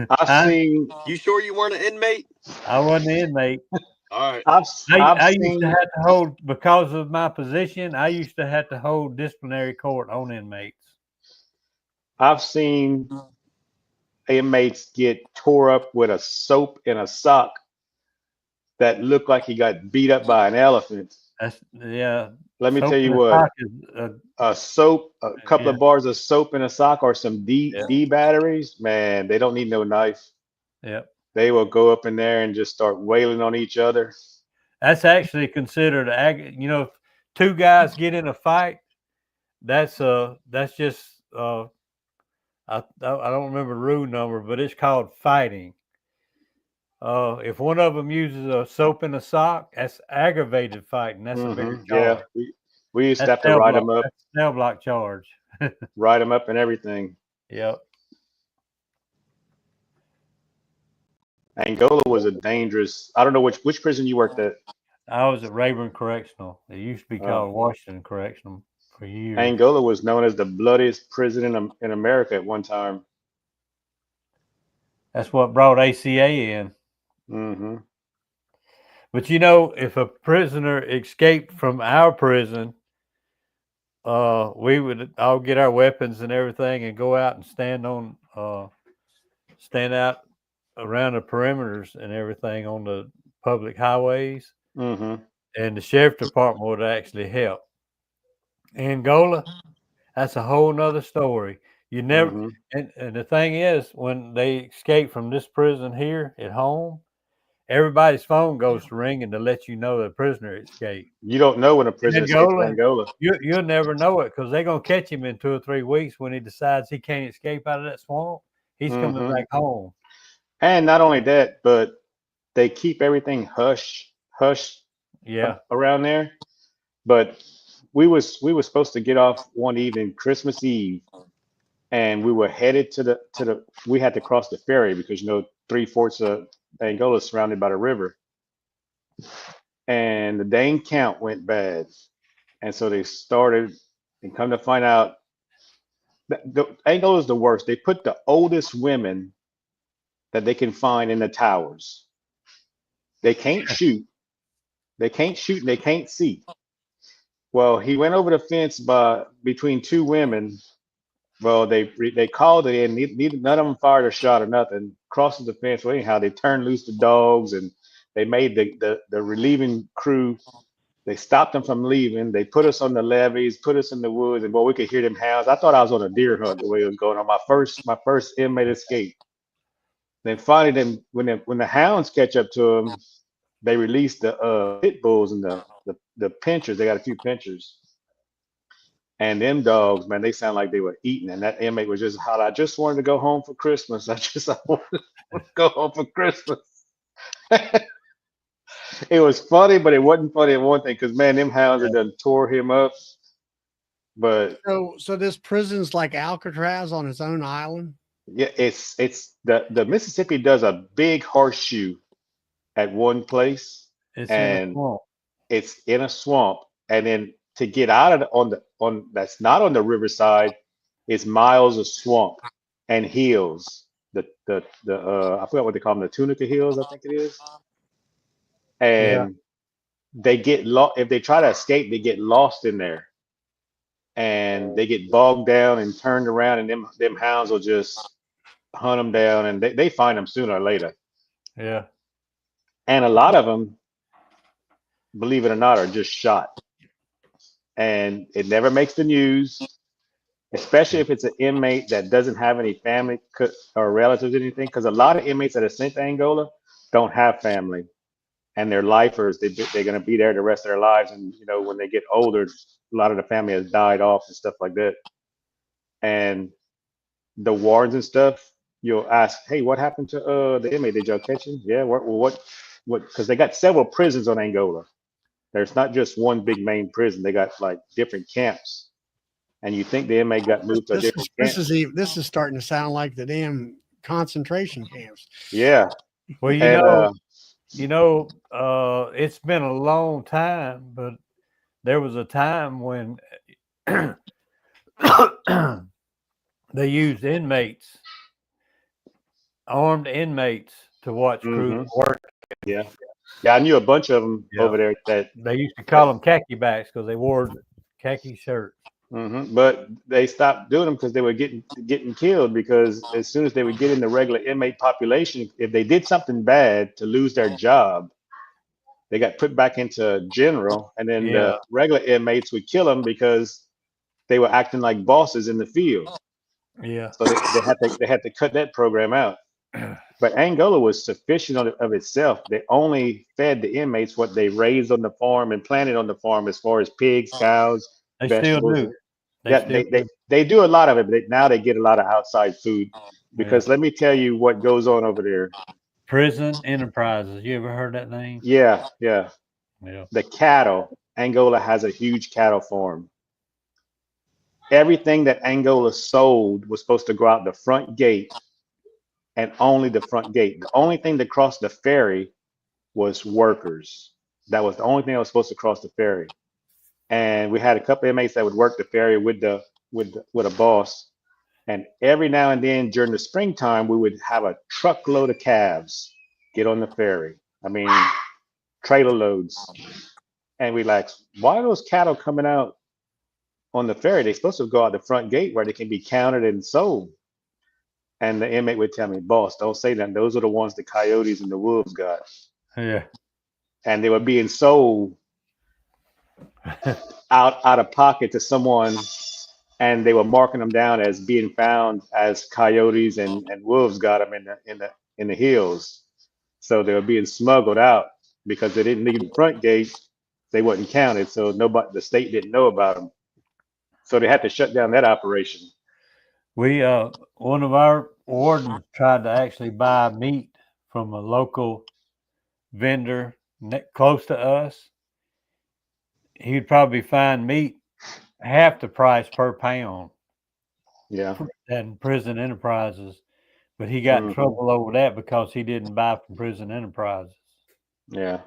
I've seen. You sure you weren't an inmate? I wasn't an inmate. All right. I used to have to hold, because of my position, I used to have to hold disciplinary court on inmates. I've seen inmates get tore up with a soap in a sock that looked like he got beat up by an elephant. Yeah. Let me tell Soap in you the what, sock is, a soap, a couple yeah, of bars of soap in a sock or some yeah, D batteries, man, they don't need no knife. yeah. They will go up in there and just start wailing on each other. That's actually considered if two guys get in a fight, that's just I don't remember the rule number, but it's called fighting. If one of them uses a soap in a sock, that's aggravated fighting. That's a bigger Yeah, charge. we used to That's have to write them up, That's cell block charge. and everything. Yep. Angola was a dangerous. I don't know which prison you worked at. I was at Rayburn Correctional. It used to be Uh, called Washington Correctional for years. Angola was known as the bloodiest prison in America at one time. That's what brought ACA in. Hmm But if a prisoner escaped from our prison, we would all get our weapons and everything and go out and stand out around the perimeters and everything on the public highways, hmm and the sheriff department would actually help. Angola, that's a whole nother story. You never, hmm and the thing is, when they escape from this prison here at home, everybody's phone goes to ringing to let you know the prisoner escaped. You don't know when a In prisoner escapes from Angola, Angola. you'll never know it because they're gonna catch him in 2 or 3 weeks when he decides he can't escape out of that swamp. He's coming hmm back home. And not only that, but they keep everything hush Yeah. around there. But we were supposed to get off one evening, Christmas Eve, and we were headed to the. We had to cross the ferry because 3/4 of Angola is surrounded by the river, and the dang count went bad, and so they started. And come to find out, Angola is the worst. They put the oldest women that they can find in the towers. They can't shoot. They can't shoot and they can't see. Well, he went over the fence between two women. Well, they called it in. None of them fired a shot or nothing. Crosses the fence. Well, anyhow, they turned loose the dogs and they made the relieving crew. They stopped them from leaving. They put us on the levees, put us in the woods, and boy, we could hear them hounds. I thought I was on a deer hunt the way it was going on. My first inmate escape. Then finally, when the hounds catch up to them, they release the pit bulls and the pinchers. They got a few pinchers. And them dogs, man, they sound like they were eating. And that inmate was just hot. I just wanted to go home for Christmas. I wanted to go home for Christmas. It was funny, but it wasn't funny at one thing because man, them hounds had done tore him up. But So this prison's like Alcatraz on its own island. yeah, it's the Mississippi does a big horseshoe at one place, It's in a and swamp. it's in a swamp, and then to get out of on that's not on the riverside is miles of swamp and hills. The I forgot what they call them, the Tunica Hills, I think it is. Yeah. And they get lost if they try to escape, they get lost in there, and they get bogged down and turned around, and them hounds will just hunt them down, and they find them sooner or later. Yeah. And a lot of them, believe it or not, are just shot, and it never makes the news. Especially if it's an inmate that doesn't have any family or relatives or anything, because a lot of inmates that are sent to Angola don't have family, and they're lifers. They're going to be there the rest of their lives, and when they get older, a lot of the family has died off and stuff like that. And the wards and stuff, you'll ask, "Hey, what happened to the inmate? Did y'all catch him?" Yeah, what? Because they got several prisons on Angola. There's not just one big main prison. They got like different camps, and you think the inmate got moved to a different camp. This is starting to sound like the damn concentration camps. Yeah, Well, and it's been a long time, but there was a time when they used armed inmates, to watch crews mhm, work. yeah, yeah. I knew a bunch of them Yeah. over there that They used to call them khaki backs because they wore khaki shirts. But they stopped doing them because they were getting killed. Because as soon as they would get in the regular inmate population, if they did something bad to lose their job, they got put back into general, and then Yeah, the regular inmates would kill them because they were acting like bosses in the field. yeah. So they had to cut that program out. But Angola was sufficient of itself. They only fed the inmates what they raised on the farm and planted on the farm, as far as pigs, cows, They still vegetables. do. They Yeah, still they, they, do. they do a lot of it, but now they get a lot of outside food. Yeah. Because let me tell you what goes on over there. Prison Enterprises. You ever heard that name? Yeah, yeah. Yeah. The cattle, Angola has a huge cattle farm. Everything that Angola sold was supposed to go out the front gate, and only the front gate. The only thing that crossed the ferry was workers. That was the only thing that was supposed to cross the ferry. And we had a couple of inmates that would work the ferry with a boss. And every now and then during the springtime, we would have a truckload of calves get on the ferry. I mean, trailer loads. And we like, why are those cattle coming out on the ferry? They're supposed to go out the front gate where they can be counted and sold. And the inmate would tell me, boss, don't say that. Those are the ones the coyotes and the wolves got. Yeah. And they were being sold out of pocket to someone, and they were marking them down as being found as coyotes, and wolves got them in the hills. So they were being smuggled out because they didn't leave the front gate. They wasn't counted, so the state didn't know about them. So they had to shut down that operation. We one of our wardens tried to actually buy meat from a local vendor close to us. He'd probably find meat half the price per pound Yeah. than Prison Enterprises, but he got in Hmm. trouble over that because he didn't buy from Prison Enterprises. Yeah.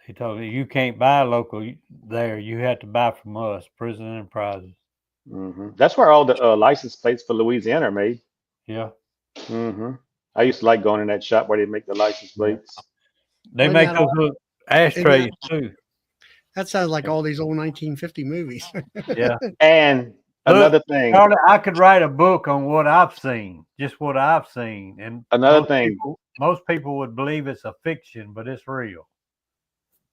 He told me you can't buy local there. You have to buy from us, Prison Enterprises. That's where all the license plates for Louisiana are made. Yeah, hmm I used to like going in that shop where they make the license yeah. plates. They Wasn't make that those all? little Isn't that, ashtrays too. that sounds like all these old 1950 movies. Yeah. And Look, another thing, Charlie, I could write a book on what I've seen, just what I've seen, and another thing, most people would believe it's a fiction, but it's real.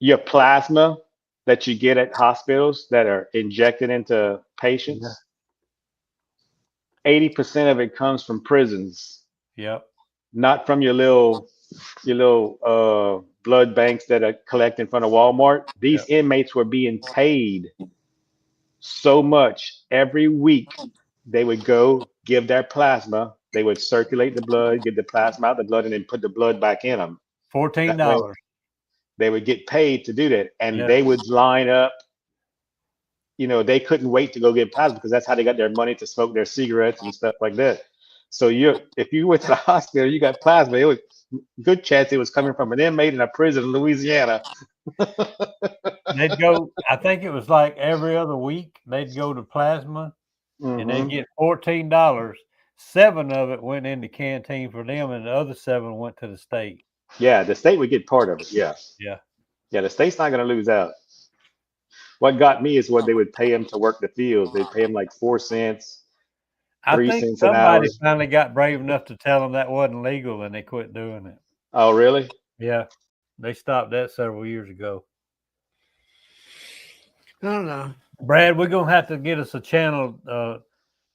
your plasma that you get at hospitals that are injected into Yeah. patients, 80% of it comes from prisons, Yep. not from your little blood banks that are collect in front of Walmart. These Yep. inmates were being paid so much every week. They would go give their plasma. They would circulate the blood, get the plasma out of the blood, and then put the blood back in them. $14. That way, they would get paid to do that, and Yeah. they would line up. They couldn't wait to go get plasma because that's how they got their money to smoke their cigarettes and stuff like that. So if you went to the hospital, you got plasma. It was good chance it was coming from an inmate in a prison in Louisiana. They'd go. I think it was like every other week. They'd go to plasma, and they'd hmm get $14. 7 of it went in the canteen for them, and the other 7 went to the state. Yeah, the state would get part of it. Yeah, Yeah. yeah, the state's not going to lose out. What got me is what they would pay him to work the fields. They'd pay him like 4 cents, I three think cents an somebody hour. finally got brave enough to tell them that wasn't legal, and they quit doing it. Oh, really? Yeah, they stopped that several years ago. I don't know. Brad, we're gonna have to get us a channel,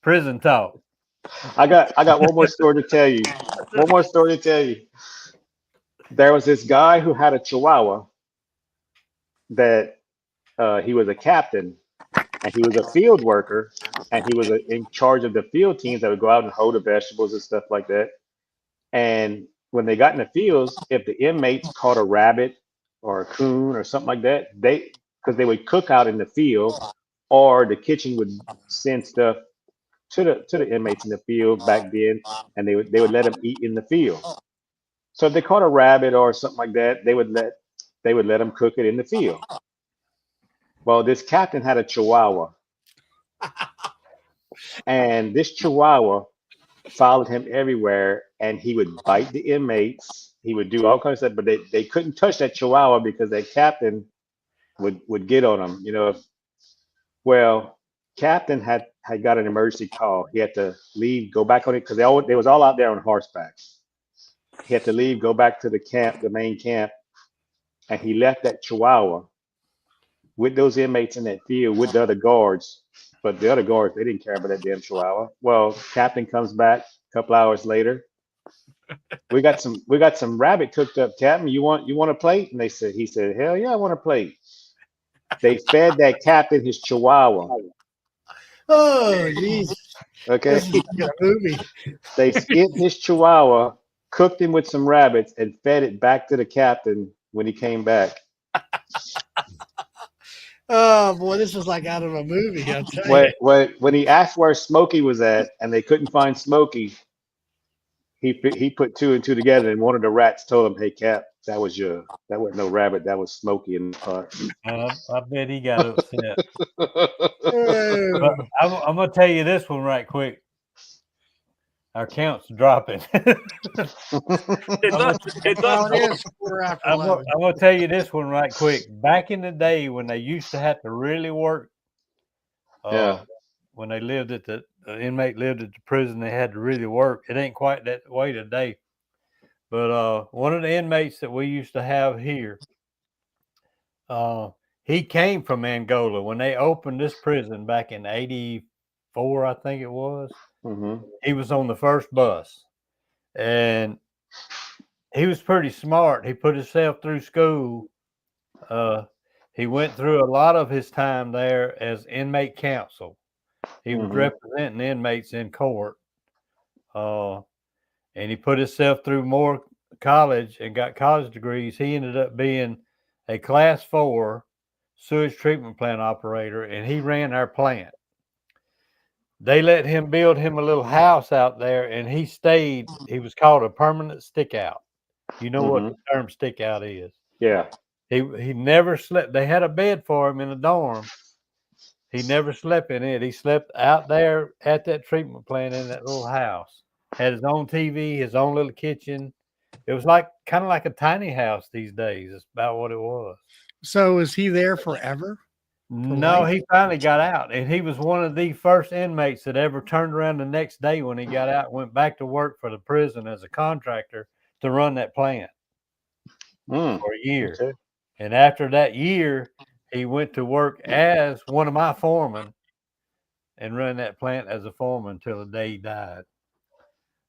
prison talk. I got one more story to tell you. One more story to tell you. There was this guy who had a Chihuahua that he was a captain, and he was a field worker, and he was in charge of the field teams that would go out and hoe the vegetables and stuff like that. And when they got in the fields, if the inmates caught a rabbit or a coon or something like that, because they would cook out in the field, or the kitchen would send stuff to the inmates in the field back then, and they would let them eat in the field. So if they caught a rabbit or something like that, they would let them cook it in the field. Well, this captain had a Chihuahua, and this Chihuahua followed him everywhere, and he would bite the inmates. He would do all kinds of stuff, but they couldn't touch that Chihuahua because that captain would get on them. Well, captain had got an emergency call. He had to leave, go back on it because they was all out there on horseback. He had to leave, go back to the camp, the main camp, and he left that Chihuahua with those inmates in that field with the other guards. But the other guards, they didn't care about that damn Chihuahua. Well, captain comes back a couple hours later. We got some rabbit cooked up, Captain. You want a plate? And he said, hell yeah, I want a plate. They fed that captain his Chihuahua. Oh, jeez. Okay. This is like a movie. They skinned his Chihuahua, cooked him with some rabbits, and fed it back to the captain when he came back. Oh boy, this is like out of a movie. I'll tell you. When he asked where Smokey was at, and they couldn't find Smokey, he put two and two together, and one of the rats told him, "Hey, Cap, that wasn't no rabbit, that was Smokey in the pot." I bet he got upset. Oh. But I'm gonna tell you this one right quick. Our count's dropping. It Well, it is 4 after I'm 11. gonna tell you this one right quick. Back in the day when they used to have to really work, Yeah. when they lived at the inmate lived at the prison, they had to really work. It ain't quite that way today. But one of the inmates that we used to have here, he came from Angola when they opened this prison back in '84, I think it was. Mm-hmm. He was on the first bus, and he was pretty smart. He put himself through school. He went through a lot of his time there as inmate counsel. He was representing inmates in court. And he put himself through more college and got college degrees. He ended up being a class 4 sewage treatment plant operator, and he ran our plant. They let him build him a little house out there, and he stayed. He was called a permanent stick out. You know what the term stick out is? Yeah. He never slept. They had a bed for him in the dorm. He never slept in it. He slept out there at that treatment plant in that little house. Had his own TV, his own little kitchen. It was kind of like a tiny house these days. It's about what it was. So is he there forever? No, life? he finally got out, and he was one of the first inmates that ever turned around the next day when he got out, went back to work for the prison as a contractor to run that plant for a year. Okay. And after that year, he went to work as one of my foremen and ran that plant as a foreman until the day he died.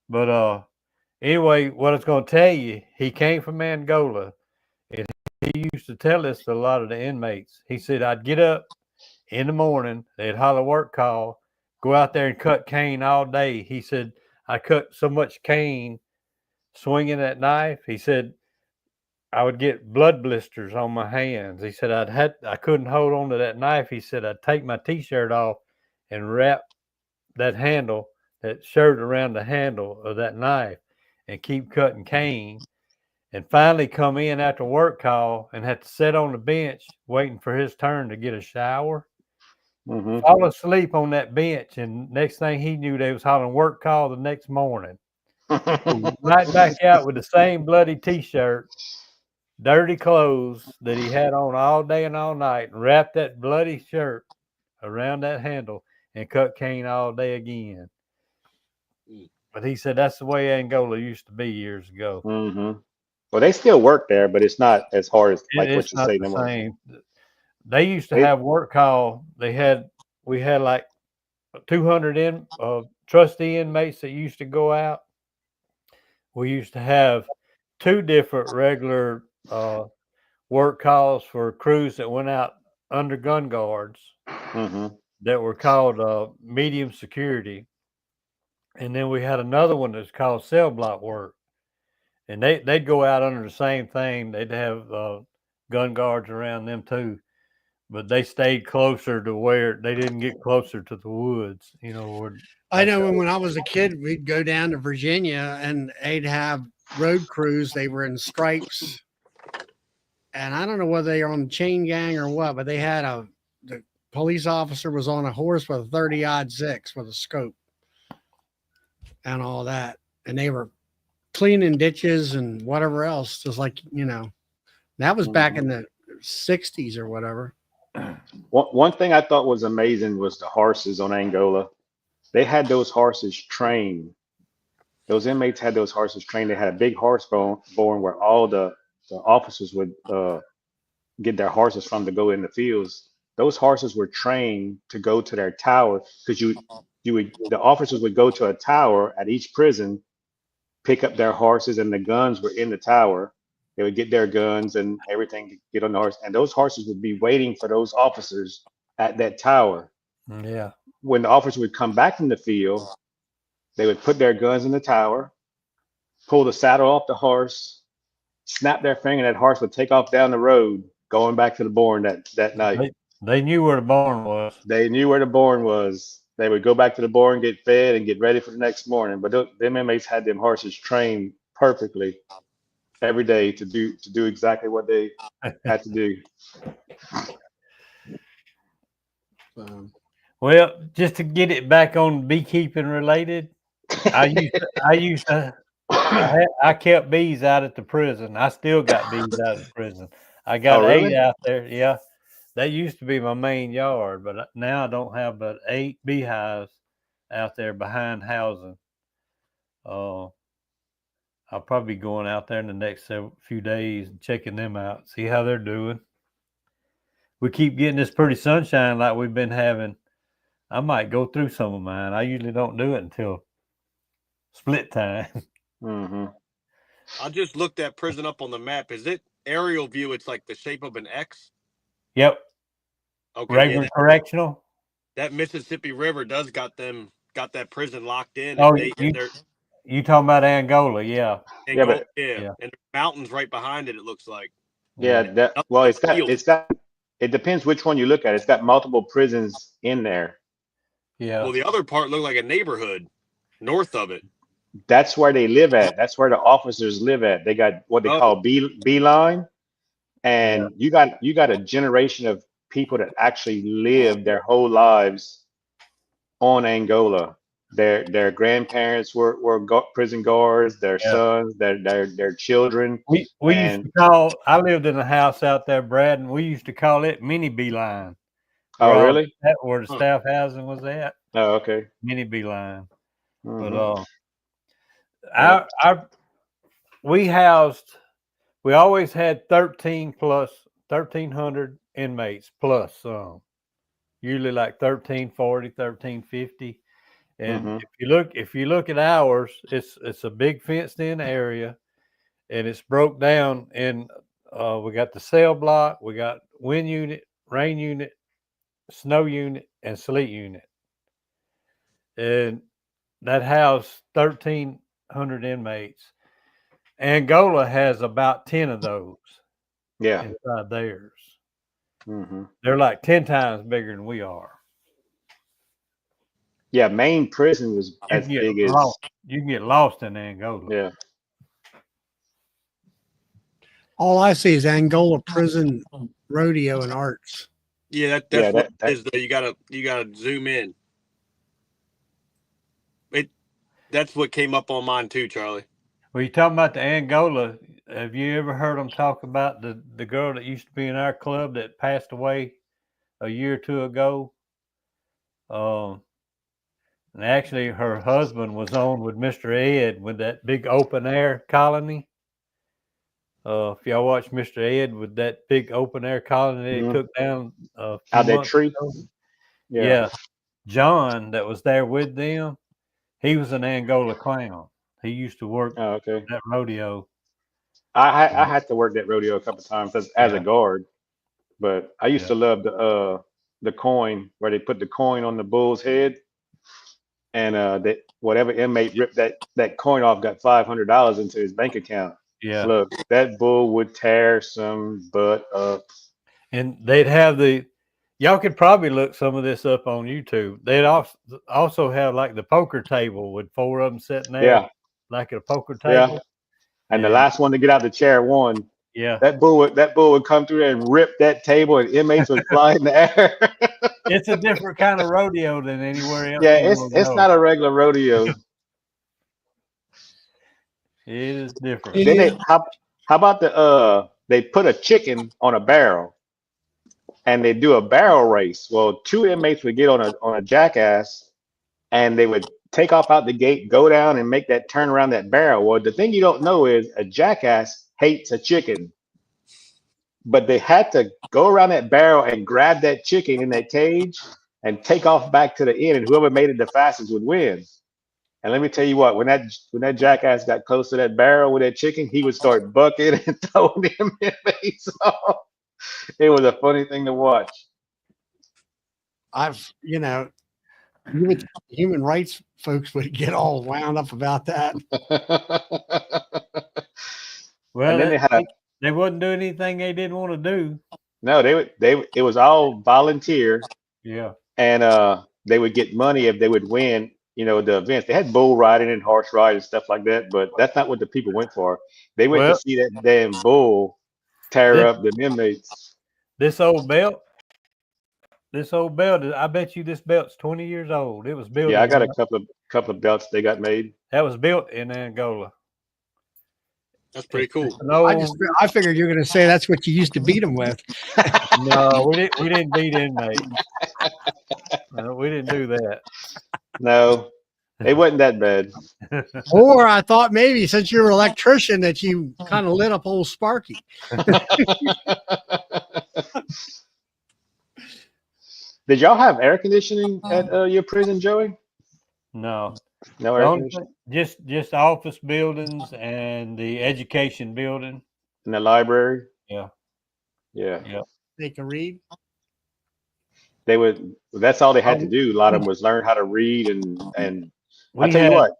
But anyway, what I was going to tell you, he came from Angola, and he used to tell this to a lot of the inmates. He said, I'd get up in the morning, they'd holler work call, go out there and cut cane all day. He said, I cut so much cane swinging that knife. He said, I would get blood blisters on my hands. He said, I couldn't hold on to that knife. He said, I'd take my t-shirt off and wrap that shirt around the handle of that knife and keep cutting cane, and finally come in after work call and had to sit on the bench waiting for his turn to get a shower. Fall asleep on that bench, and next thing he knew, they was hollering work call the next morning. Right back out with the same bloody t-shirt, dirty clothes that he had on all day and all night, and wrapped that bloody shirt around that handle and cut cane all day again. But he said that's the way Angola used to be years ago. Well, they still work there, but it's not as hard as like what It's you not say. the same. They used to have work call. We had like 200 trustee inmates that used to go out. We used to have 2 different regular work calls for crews that went out under gun guards that were called medium security. And then we had another one that's called cell block work. And they'd go out under the same thing. They'd have gun guards around them too. But they stayed closer to where they didn't get closer to the woods, I know when I was a kid, we'd go down to Virginia and they'd have road crews. They were in stripes. And I don't know whether they were on the chain gang or what, but they had the police officer was on a horse with a 30-06 with a scope and all that. And they were cleaning ditches and whatever else. Just like, that was back in the 60s or whatever. One thing I thought was amazing was the horses on Angola. They had those horses trained. Those inmates had those horses trained. They had a big horse born where all the officers would get their horses from to go in the fields. Those horses were trained to go to their tower because the officers would go to a tower at each prison, pick up their horses, and the guns were in the tower. They would get their guns and everything to get on the horse, and those horses would be waiting for those officers at that tower. Yeah. When the officers would come back from the field, they would put their guns in the tower, pull the saddle off the horse, snap their finger, and that horse would take off down the road, going back to the barn that night. They knew where the barn was. They knew where the barn was. They would go back to the barn, get fed, and get ready for the next morning. But them inmates had them horses trained perfectly every day to do exactly what they had to do. Well, just to get it back on beekeeping related, I kept bees out at the prison. I still got bees out of the prison. I got Oh, really? 8 out there. Yeah, that used to be my main yard, but now I don't have but 8 beehives out there behind housing. I'll probably be going out there in the next few days and checking them out, see how they're doing. We keep getting this pretty sunshine like we've been having. I might go through some of mine. I usually don't do it until split time. Mm-hmm. I just looked that prison up on the map. Is it aerial view? It's like the shape of an X. Yep. Okay. Regular Yeah, correctional. that Mississippi River does got that prison locked in. Oh, And they're you talking about Angola? Yeah. Yeah, but and there's mountains right behind it. It looks like. yeah, it depends which one you look at. It's got multiple prisons in there. Yeah. Well, the other part looked like a neighborhood north of it. That's where they live at. That's where the officers live at. They got what they call beeline, and you got a generation of people that actually live their whole lives on Angola. Their grandparents were prison guards. Their sons, their children. We used to call. I lived in a house out there, Brad, and we used to call it Mini Beeline. Oh, really? Where the staff housing was at. Oh, okay. Mini Beeline. Mm-hmm. But we always had 1,300 inmates plus some. Usually like 1,340, 1,350. And if you look at ours, it's a big fenced in area, and it's broke down in we got the cell block, we got wind unit, rain unit, snow unit, and sleet unit. And that house 1,300 inmates. Angola has about 10 of those. Yeah. Inside theirs. Mm-hmm. They're like 10 times bigger than we are. Yeah, main prison was as big as you can get lost in Angola. Yeah. All I see is Angola prison rodeo and arts. Yeah, that's what it is though. You gotta zoom in. That's what came up on mine too, Charlie. Well, you talking about the Angola? Have you ever heard them talk about the girl that used to be in our club that passed away a year or two ago? And actually, her husband was on with Mr. Ed with that big open air colony. If y'all watch Mr. Ed with that big open air colony they took down a few out that months tree. ago. Yeah. John that was there with them, he was an Angola clown. He used to work that rodeo. I had to work that rodeo a couple of times as a guard, but I used to love the coin where they put the coin on the bull's head, and that whatever inmate ripped that coin off got $500 into his bank account. Yeah, look, that bull would tear some butt up. And they'd have y'all could probably look some of this up on YouTube. They'd also have like the poker table with 4 of them sitting there, like at a poker table. Yeah. And the last one to get out the chair won. Yeah. That bull would come through there and rip that table, and inmates would fly in the air. It's a different kind of rodeo than anywhere else. Yeah, it's not a regular rodeo. It is different. Then how about they put a chicken on a barrel, and they do a barrel race. Well, two inmates would get on a jackass, and they would take off out the gate, go down, and make that turn around that barrel. Well, the thing you don't know is a jackass hates a chicken, but they had to go around that barrel and grab that chicken in that cage and take off back to the end, and whoever made it the fastest would win. And let me tell you what, when that jackass got close to that barrel with that chicken, he would start bucking and throwing them inmates off. It was a funny thing to watch. You would think human rights folks would get all wound up about that. Well, And then they had they wouldn't do anything they didn't want to do. no, they it was all volunteer, Yeah. and they would get money if they would win, the events. They had bull riding and horse riding and stuff like that, but that's not what the people went for. They went to Well, see that damn bull tear this, up the inmates. this old belt, I bet you this belt's 20 years old. It was built. Yeah, I got a couple of belts they got made. That was built in Angola. That's pretty cool. I figured you were going to say that's what you used to beat them with. No, we didn't beat inmates. No, we didn't do that. No, it wasn't that bad. Or I thought maybe since you're an electrician that you kind of lit up old Sparky. Did y'all have air conditioning at your prison, Joey? No. No air Only conditioning just office buildings and the education building. in the library. Yeah. Yeah. They can read. They would. That's all they had to do. A lot of them was learn how to read, and I We tell you what.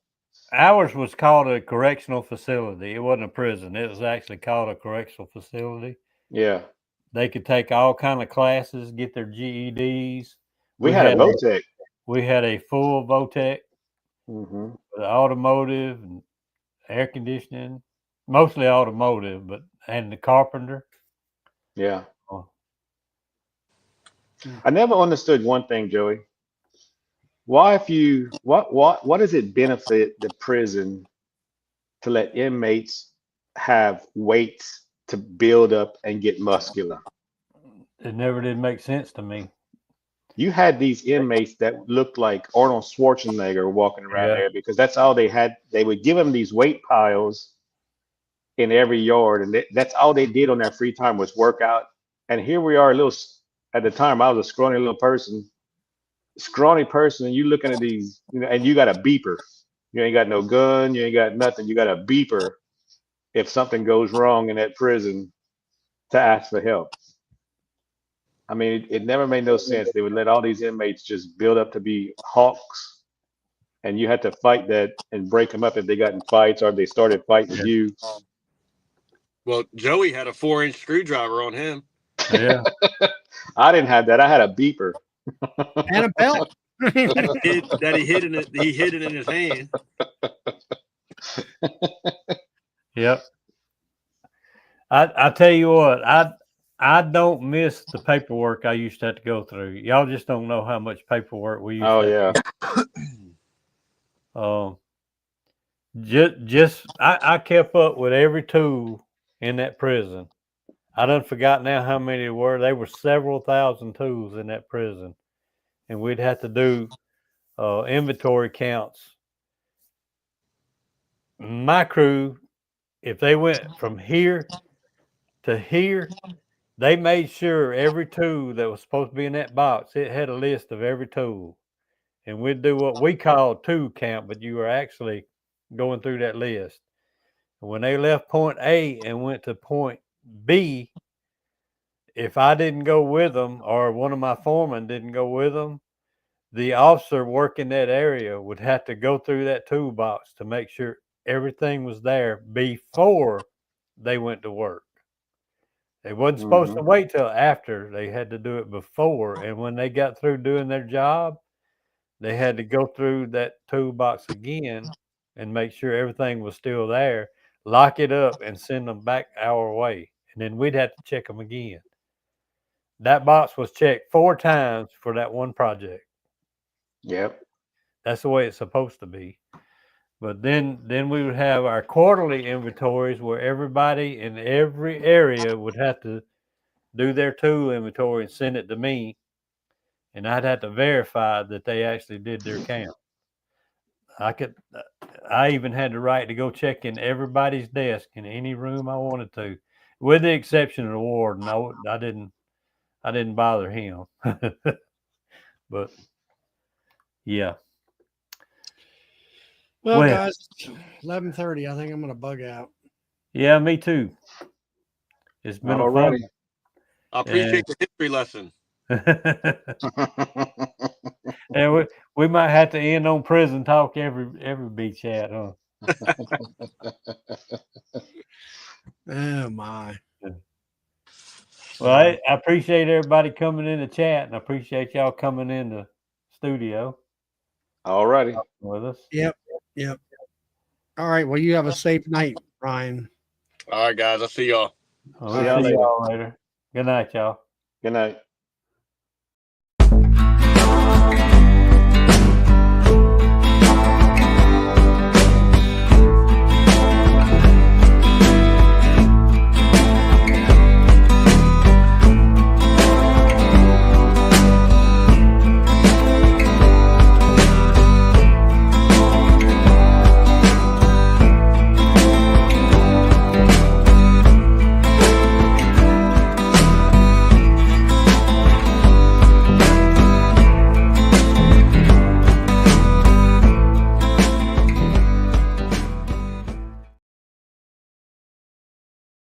Ours was called a correctional facility. It wasn't a prison. It was actually called a correctional facility. Yeah. They could take all kind of classes, get their GEDs. We had a VOTEC. We had a full VOTEC, Mm-hmm. with automotive and air conditioning, mostly automotive, and the carpenter. Yeah. Oh. I never understood one thing, Joey. What does it benefit the prison to let inmates have weights to build up and get muscular? It never did make sense to me. You had these inmates that looked like Arnold Schwarzenegger walking around there because that's all they had. They would give them these weight piles in every yard, and that's all they did on their free time was work out. And here we are, at the time, I was a scrawny person, and you looking at these, and you got a beeper. You ain't got no gun, you ain't got nothing. You got a beeper if something goes wrong in that prison to ask for help. I mean, it never made no sense. They would let all these inmates just build up to be hawks, and you had to fight that and break them up if they got in fights or if they started fighting with you. Well, Joey had a 4-inch screwdriver on him. Yeah. I didn't have that. I had a beeper and a belt. that he hid it in his hand. Yep. I tell you what, I don't miss the paperwork I used to have to go through. Y'all just don't know how much paperwork we used to have. I kept up with every tool in that prison. I done forgot now how many there were. There were several thousand tools in that prison, and we'd have to do inventory counts. My crew, if they went from here to here, they made sure every tool that was supposed to be in that box, it had a list of every tool. And we'd do what we call tool count, but you were actually going through that list. And when they left point A and went to point B, if I didn't go with them or one of my foremen didn't go with them, the officer working that area would have to go through that toolbox to make sure everything was there before they went to work. They wasn't supposed to wait till after. They had to do it before. And when they got through doing their job, they had to go through that toolbox again and make sure everything was still there, lock it up, and send them back our way. And then we'd have to check them again. That box was checked 4 times for that one project. Yep. That's the way it's supposed to be. But then we would have our quarterly inventories where everybody in every area would have to do their tool inventory and send it to me, and I'd have to verify that they actually did their count. I even had the right to go check in everybody's desk in any room I wanted to, with the exception of the warden. I didn't bother him. But yeah. Well, Well, guys, 11:30. I think I'm gonna bug out. yeah, me too. It's been a Alrighty. fun. I appreciate the history lesson. And we might have to end on prison talk every beach chat, huh? Oh my. Well, I appreciate everybody coming in the chat, and I appreciate y'all coming in the studio Alrighty. with us. Yep. Yep. All right. Well, you have a safe night, Ryan. All right, guys. I'll see y'all. We'll See y'all see later. y'all later. Good night, y'all. Good night.